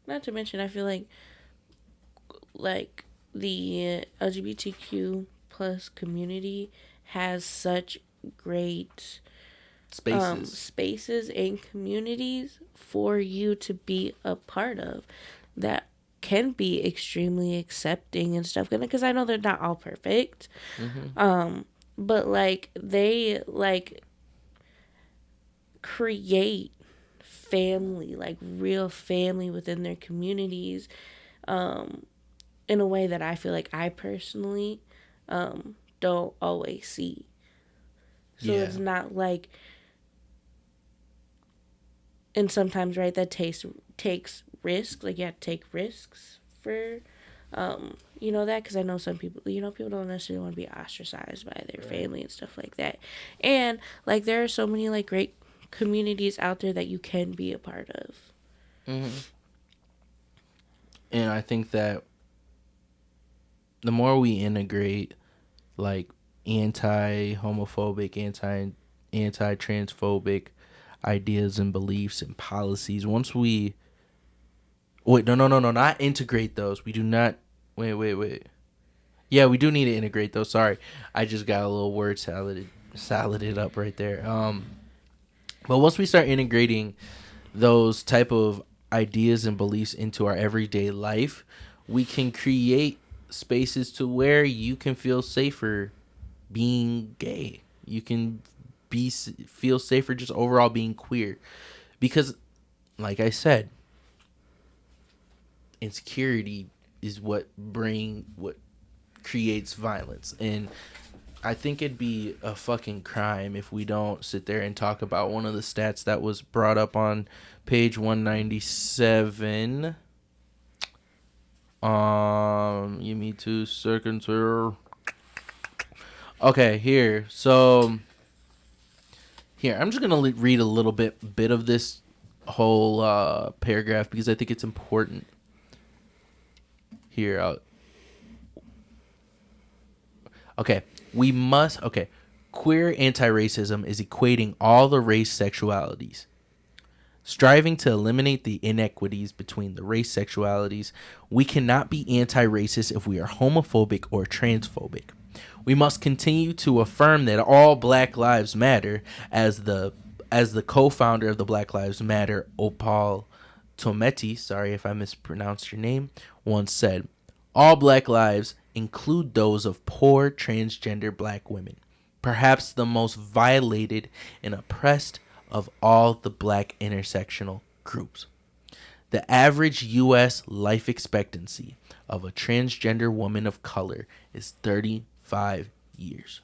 Not to mention, I feel like the LGBTQ plus community has such great spaces and communities for you to be a part of that can be extremely accepting and stuff. Because I know they're not all perfect, but like they create family, like real family within their communities, in a way that I feel like I personally don't always see. So it's not like, and sometimes, right, that takes risks. Like, you have to take risks for, that, because I know some people, people don't necessarily want to be ostracized by their family and stuff like that. And, like, there are so many, like, great communities out there that you can be a part of. Mm-hmm. And I think that the more we integrate, like, anti-homophobic, anti-transphobic ideas and beliefs and policies, once we not integrate those. We do not wait. Yeah, we do need to integrate those. Sorry. I just got a little word saladed up right there. But once we start integrating those type of ideas and beliefs into our everyday life, we can create spaces to where you can feel safer being gay. You can feel safer just overall being queer. Because, like I said, insecurity is what creates violence. And I think it'd be a fucking crime if we don't sit there and talk about one of the stats that was brought up on page 197. Give me 2 seconds here. Okay, here. So here, I'm just gonna read a little bit of this whole paragraph because I think it's important. Here, okay. Queer anti-racism is equating all the race sexualities, striving to eliminate the inequities between the race sexualities. We cannot be anti-racist if we are homophobic or transphobic. We must continue to affirm that all Black Lives Matter, as the co-founder of the Black Lives Matter, Opal Tometi, sorry if I mispronounced your name, once said, all Black lives include those of poor transgender Black women, perhaps the most violated and oppressed of all the Black intersectional groups. The average U.S. life expectancy of a transgender woman of color is 35 years.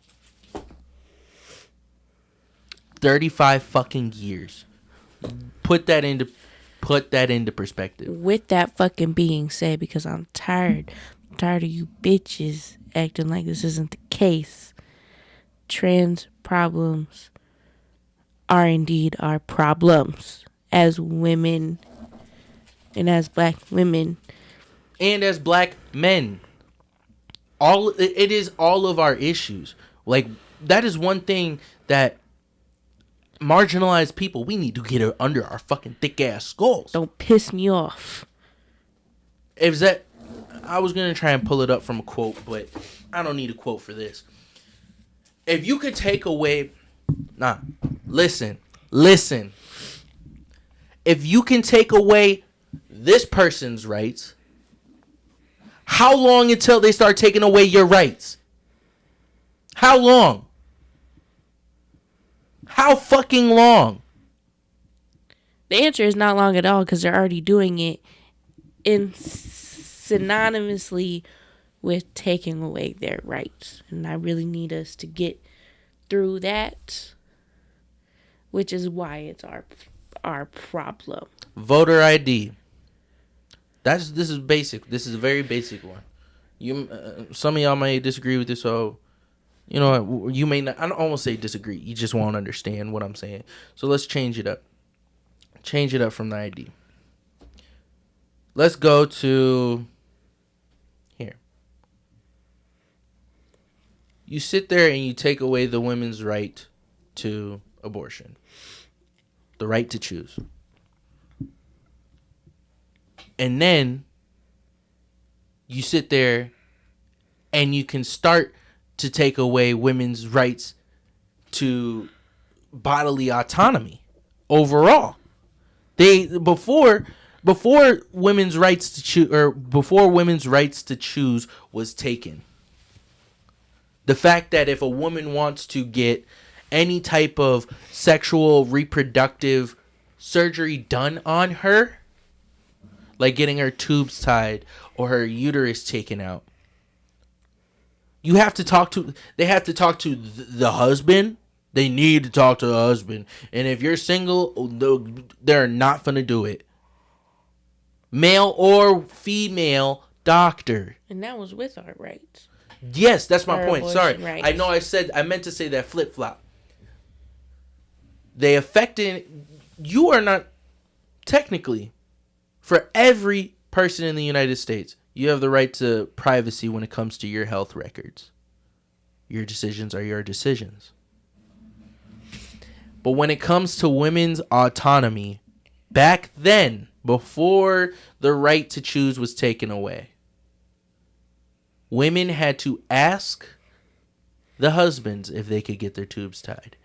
35 fucking years. Put that into perspective. With that fucking being said, because I'm tired of you bitches acting like this isn't the case. Trans problems are indeed our problems as women and as Black women and as Black men. It is all of our issues. Like, that is one thing that marginalized people, we need to get it under our fucking thick ass skulls. Don't piss me off. I was gonna try and pull it up from a quote, but I don't need a quote for this. If you could take away, listen. If you can take away this person's rights, how long until they start taking away your rights? How long? How fucking long? The answer is not long at all, because they're already doing it synonymously with taking away their rights. And I really need us to get through that, which is why it's our problem. Voter ID. This is basic. This is a very basic one. Some of y'all may disagree with this, so you know what, you may not. I don't almost say disagree. You just won't understand what I'm saying. So let's change it up. Change it up from the ID. Let's go to here. You sit there and you take away the women's right to abortion, the right to choose. And then you sit there and you can start to take away women's rights to bodily autonomy overall. Before women's rights to choose, or before women's rights to choose was taken, the fact that if a woman wants to get any type of sexual reproductive surgery done on her, like getting her tubes tied or her uterus taken out, They have to talk to the husband. They need to talk to the husband. And if you're single, they're not going to do it. Male or female doctor. And that was with our rights. Yes, that's my Our point. Sorry. rights. I know I meant to say that flip-flop. They affected, you are not, technically, for every person in the United States, you have the right to privacy when it comes to your health records. Your decisions are your decisions. But when it comes to women's autonomy, back then, before the right to choose was taken away, women had to ask the husbands if they could get their tubes tied.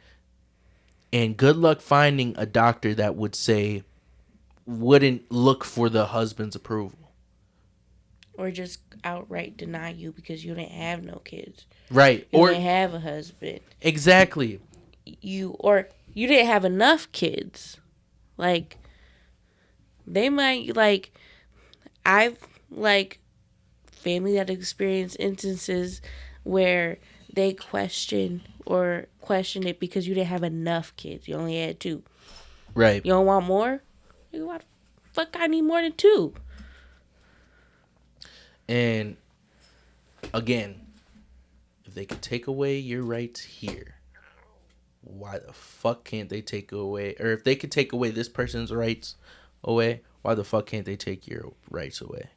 And good luck finding a doctor that wouldn't look for the husband's approval. Or just outright deny you because you didn't have no kids. Right. You didn't have a husband. Exactly. You didn't have enough kids. Like, they might, like, I've, like, family that experienced instances where they question it because you didn't have enough kids. You only had 2. Right. You don't want more? Why the fuck I need more than 2? And again, if they could take away your rights here, why the fuck can't they take away, or if they could take away this person's rights away, why the fuck can't they take your rights away?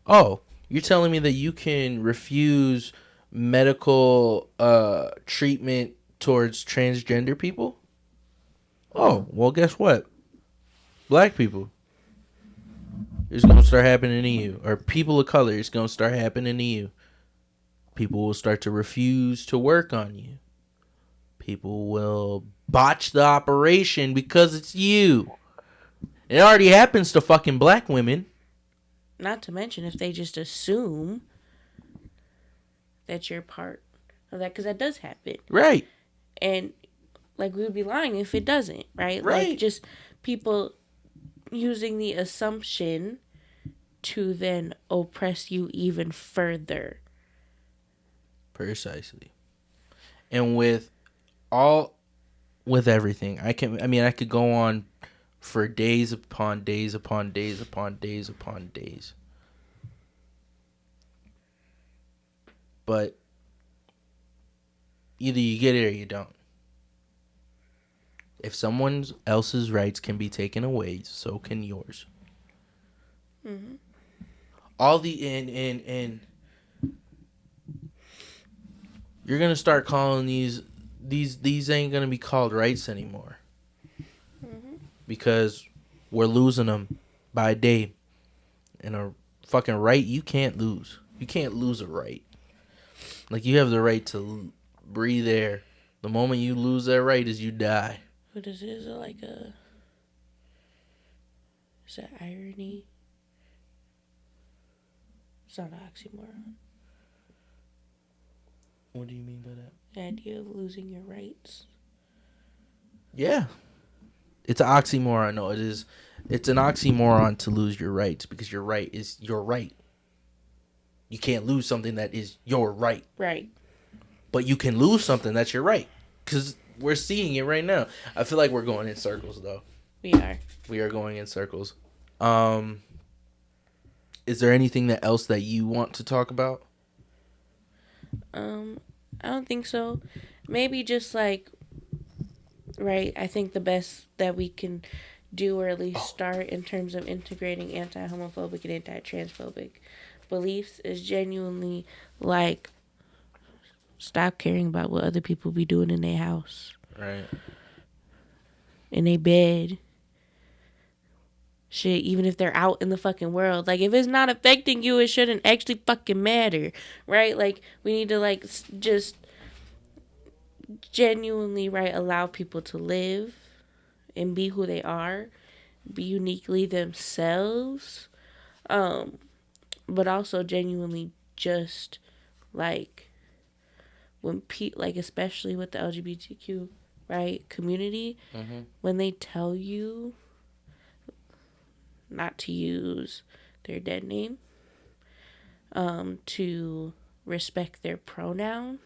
Oh, you're telling me that you can refuse medical treatment towards transgender people? Oh, well, guess what? Black people, it's going to start happening to you. Or people of color, it's going to start happening to you. People will start to refuse to work on you. People will botch the operation because it's you. It already happens to fucking black women. Not to mention if they just assume that you're part of that, because that does happen. Right. And, like, we would be lying if it doesn't, right? Right. Like, just people using the assumption to then oppress you even further. Precisely. And with everything, I could go on for days upon days upon days upon days upon days. But either you get it or you don't. If someone else's rights can be taken away, so can yours. Mm-hmm. All the and you're gonna start calling these ain't gonna be called rights anymore. Mm-hmm. Because we're losing them by day. And a fucking right you can't lose. You can't lose a right. Like, you have the right to breathe air. The moment you lose that right is you die. What is it? Is it like a... Is that irony? It's not an oxymoron. What do you mean by that? The idea of losing your rights. Yeah. It's an oxymoron. No, it is. It's an oxymoron to lose your rights, because your right is your right. You can't lose something that is your right. Right. But you can lose something that's your right. Because we're seeing it right now. I feel like we're going in circles, though. We are. We are going in circles. Is there anything else that you want to talk about? I don't think so. Maybe just like, right, I think the best that we can do, or at least start in terms of integrating anti-homophobic and anti-transphobic beliefs, is genuinely like, stop caring about what other people be doing in their house. Right. In their bed. Shit, even if they're out in the fucking world. Like, if it's not affecting you, it shouldn't actually fucking matter. Right? Like, we need to, like, just genuinely, right, allow people to live and be who they are. Be uniquely themselves. But also genuinely just, like, when like, especially with the LGBTQ, right, community, mm-hmm. when they tell you not to use their dead name, to respect their pronouns.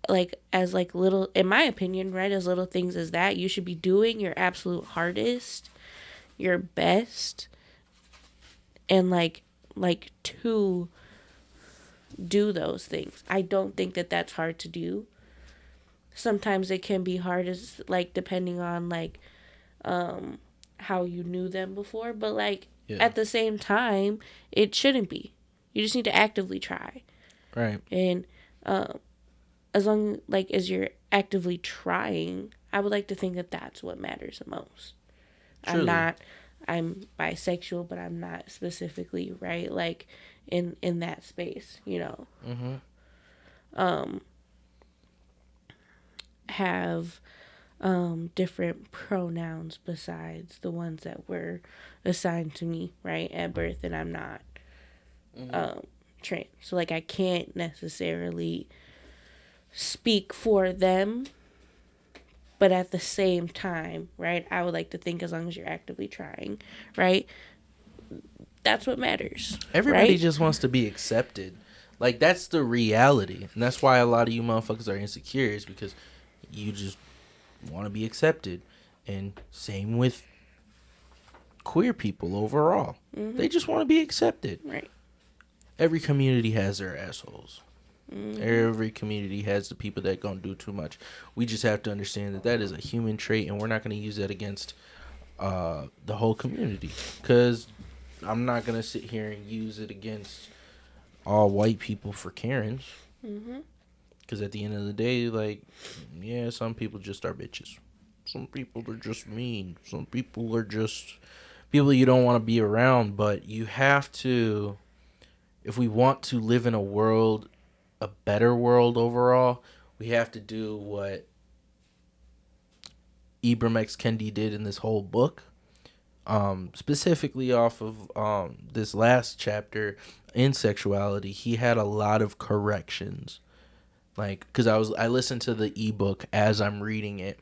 Like as like little, in my opinion, right, as little things as that, you should be doing your absolute hardest, your best, and like to do those things. I don't think that that's hard to do. Sometimes it can be hard, as like depending on like how you knew them before, but like at the same time it shouldn't be. You just need to actively try, Right. and as long like as you're actively trying, I would like to think that that's what matters the most. Truly. I'm bisexual, but I'm not specifically, right, like in that space, you know. Have different pronouns besides the ones that were assigned to me, right, at birth, and I'm not trans. So like I can't necessarily speak for them, but at the same time, right, I would like to think as long as you're actively trying, right, that's what matters. Everybody right? just wants to be accepted. Like, that's the reality. And that's why a lot of you motherfuckers are insecure, is because you just want to be accepted. And same with queer people overall. They just want to be accepted. Right. Every community has their assholes. Every community has the people that gonna do too much. We just have to understand that that is a human trait, and we're not gonna use that against the whole community. Because I'm not gonna sit here and use it against all white people for Karens. Because at the end of the day, like, yeah, some people just are bitches. Some people are just mean. Some people are just people you don't want to be around. But you have to, if we want to live in a world, a better world overall, we have to do what Ibram X Khendi did in this whole book. Specifically off of this last chapter in sexuality, he had a lot of corrections. Like, because I listened to the ebook as I'm reading it,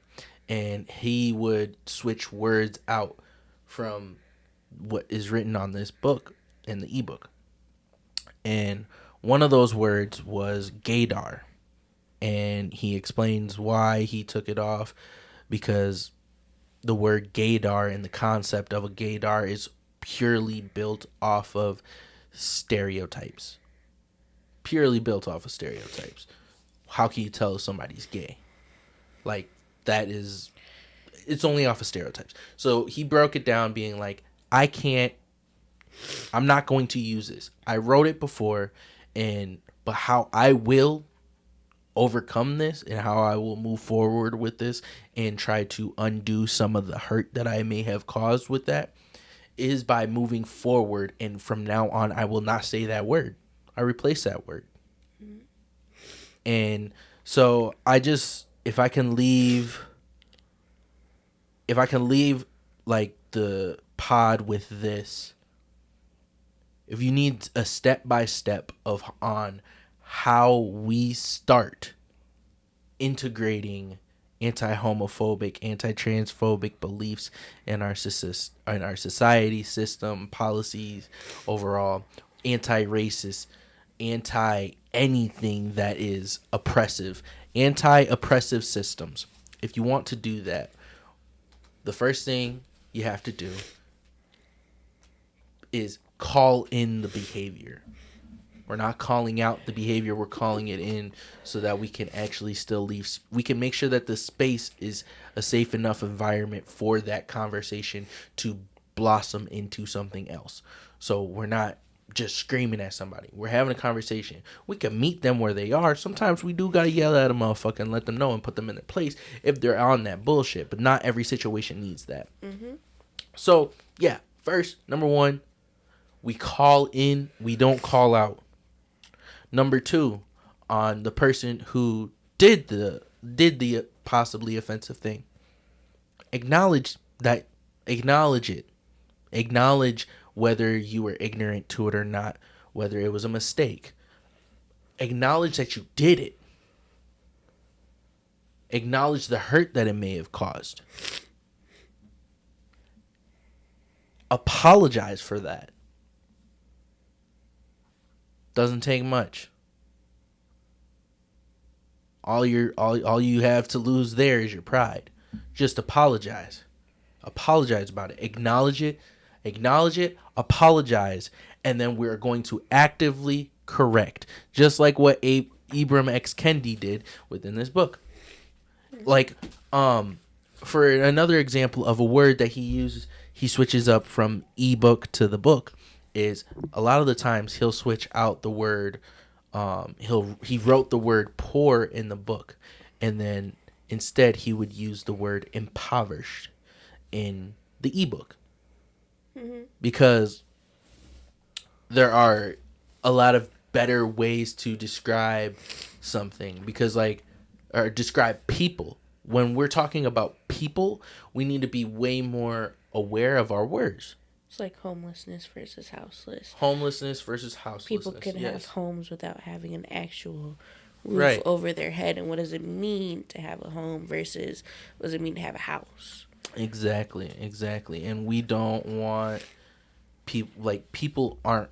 and he would switch words out from what is written on this book in the ebook. And one of those words was gaydar. And he explains why he took it off, because the word gaydar and the concept of a gaydar is purely built off of stereotypes. Purely built off of stereotypes. How can you tell if somebody's gay? Like, that is, it's only off of stereotypes. So he broke it down being like, I'm not going to use this. I wrote it before, but how I will overcome this and how I will move forward with this and try to undo some of the hurt that I may have caused with that is by moving forward. And from now on, I will not say that word. I replace that word. And so if I can leave like the pod with this, if you need a step-by-step on how we start integrating anti-homophobic, anti-transphobic beliefs in our society, system, policies, overall, anti-racist, anti-anything that is oppressive, anti-oppressive systems. If you want to do that, the first thing you have to do is call in the behavior. We're not calling out the behavior, we're calling it in so that we can actually still we can make sure that the space is a safe enough environment for that conversation to blossom into something else. So we're not just screaming at somebody. We're having a conversation. We can meet them where they are. Sometimes we do gotta yell at a motherfucker and let them know and put them in their place if they're on that bullshit, but not every situation needs that. So yeah, first, number one, we call in, we don't call out. Number two, on the person who did the possibly offensive thing, acknowledge it. Acknowledge whether you were ignorant to it or not, whether it was a mistake. Acknowledge that you did it. Acknowledge the hurt that it may have caused. Apologize for that. Doesn't take much. All you have to lose there is your pride. Just apologize. Apologize about it. Acknowledge it. Acknowledge it. Apologize. And then we're going to actively correct. Just like what Ibram X Khendi did within this book. Like, for another example of a word that he uses, he switches up from ebook to the book, is a lot of the times he'll switch out the word. He wrote the word poor in the book, and then instead he would use the word impoverished in the ebook, because there are a lot of better ways to describe something, because or describe people. When we're talking about people, we need to be way more aware of our words. It's like homelessness versus houseless. Homelessness versus houselessness. People can have homes without having an actual roof Right. over their head. And what does it mean to have a home versus what does it mean to have a house? Exactly. And we don't want people aren't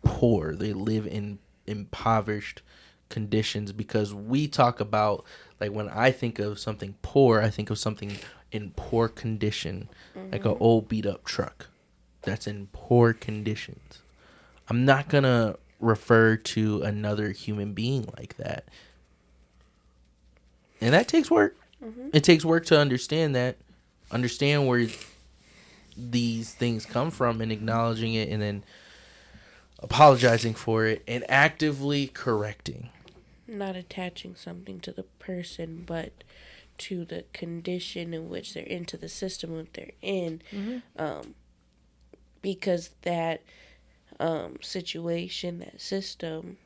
poor. They live in impoverished conditions, because we talk about, like, when I think of something poor, I think of something in poor condition, like an old beat up truck that's in poor conditions. I'm not gonna refer to another human being like that, and that takes work. It takes work to understand where these things come from, and acknowledging it, and then apologizing for it, and actively correcting. Not attaching something to the person, but to the condition in which they're into the system that they're in. Because that situation, that system,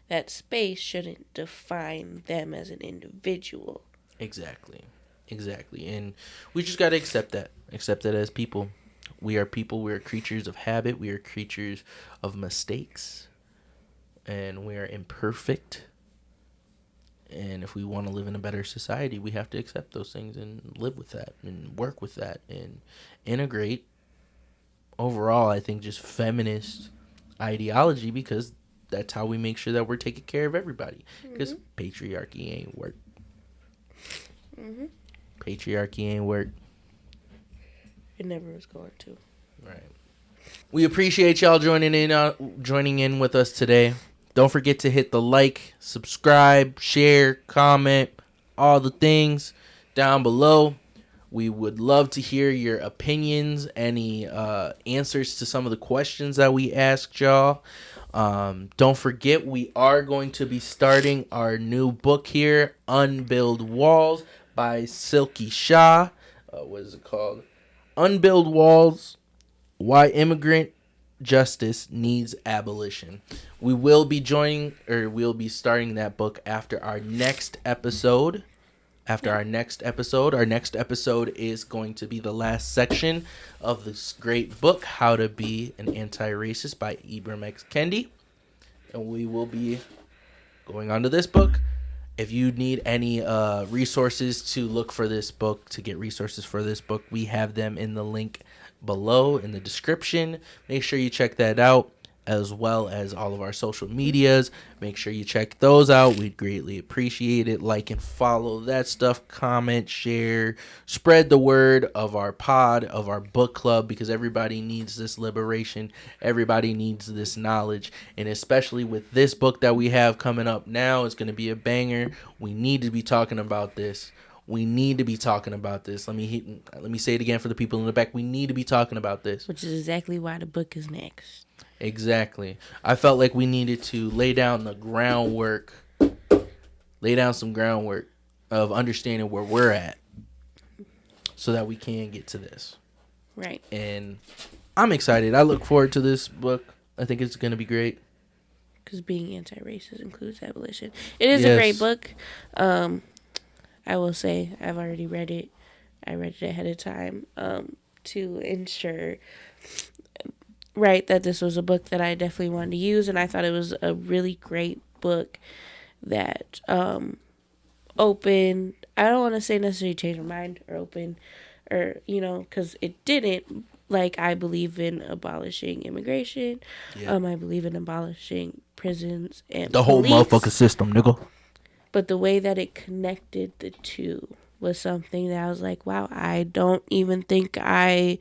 that space shouldn't define them as an individual. Exactly. And we just got to accept that as people. We are people. We are creatures of habit. We are creatures of mistakes. And we are imperfect. And if we want to live in a better society, we have to accept those things and live with that and work with that and integrate. Overall, I think just feminist ideology, because that's how we make sure that we're taking care of everybody. Because patriarchy ain't work. Patriarchy ain't work. It never was going to. Right. We appreciate y'all joining in with us today. Don't forget to hit the like, subscribe, share, comment, all the things down below. We would love to hear your opinions, any answers to some of the questions that we asked y'all. Don't forget, we are going to be starting our new book here, Unbuild Walls by Silky Shah. What is it called? Unbuild Walls, Why Immigrant Justice Needs Abolition. We'll be starting that book after our next episode. Our next episode is going to be the last section of this great book, How to Be an Anti-Racist by Ibram X Khendi. And we will be going on to this book. If you need any resources to look for this book, to get resources for this book, we have them in the link below in the description. Make sure you check that out, as well as all of our social medias. Make sure you check those out. We'd greatly appreciate it. Like and follow that stuff. Comment, share, spread the word of our pod, of our book club, because everybody needs this liberation. Everybody needs this knowledge. And especially with this book that we have coming up now, it's going to be a banger. We need to be talking about this. Let me say it again for the people in the back. We need to be talking about this. Which is exactly why the book is next. Exactly. I felt like we needed to lay down some groundwork of understanding where we're at, so that we can get to this. Right. And I'm excited. I look forward to this book. I think it's going to be great. Because being anti-racist includes abolition. It is a great book. I will say I've already read it. I read it ahead of time to ensure, right, that this was a book that I definitely wanted to use. And I thought it was a really great book that opened, I don't want to say necessarily changed my mind or open, or, because it didn't, like I believe in abolishing immigration. Yeah. I believe in abolishing prisons and The whole police. motherfucking system, nigga. But the way that it connected the two was something that I was like, wow, I don't even think I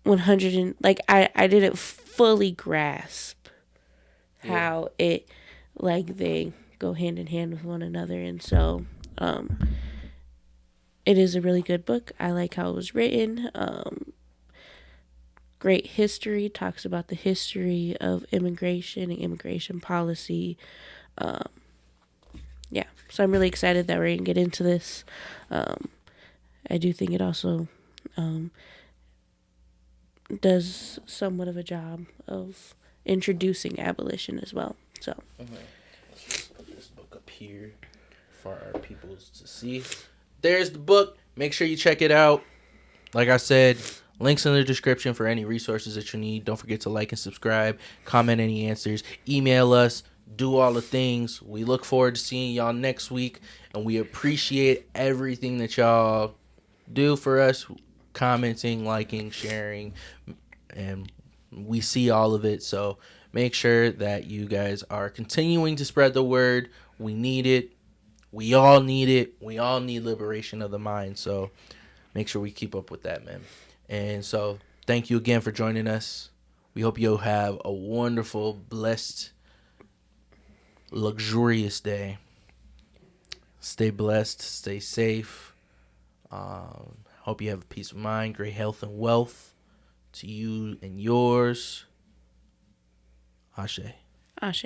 100 and like I didn't fully grasp how it like they go hand in hand with one another. And so it is a really good book. I like how it was written. Great history, talks about the history of immigration and immigration policy. Yeah, so I'm really excited that we're going to get into this. I do think it also does somewhat of a job of introducing abolition as well. So Let's put this book up here for our peoples to see. There's the book. Make sure you check it out. Like I said, links in the description for any resources that you need. Don't forget to like and subscribe, comment any answers, email us, do all the things. We look forward to seeing y'all next week, and we appreciate everything that y'all do for us, commenting, liking, sharing, and we see all of it. So make sure that you guys are continuing to spread the word. We need it. We all need it. We all need liberation of the mind. So make sure we keep up with that, man. And so thank you again for joining us. We hope you'll have a wonderful, blessed, luxurious day. Stay blessed. Stay safe. Hope you have peace of mind, great health and wealth to you and yours. Ashe. Ashe.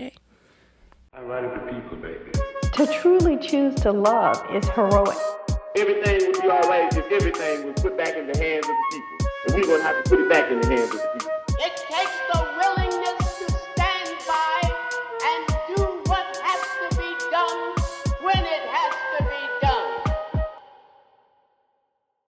I write it for people, baby. To truly choose to love is heroic. Everything would be all right if everything was put back in the hands of the people. And we're going to have to put it back in the hands of the people.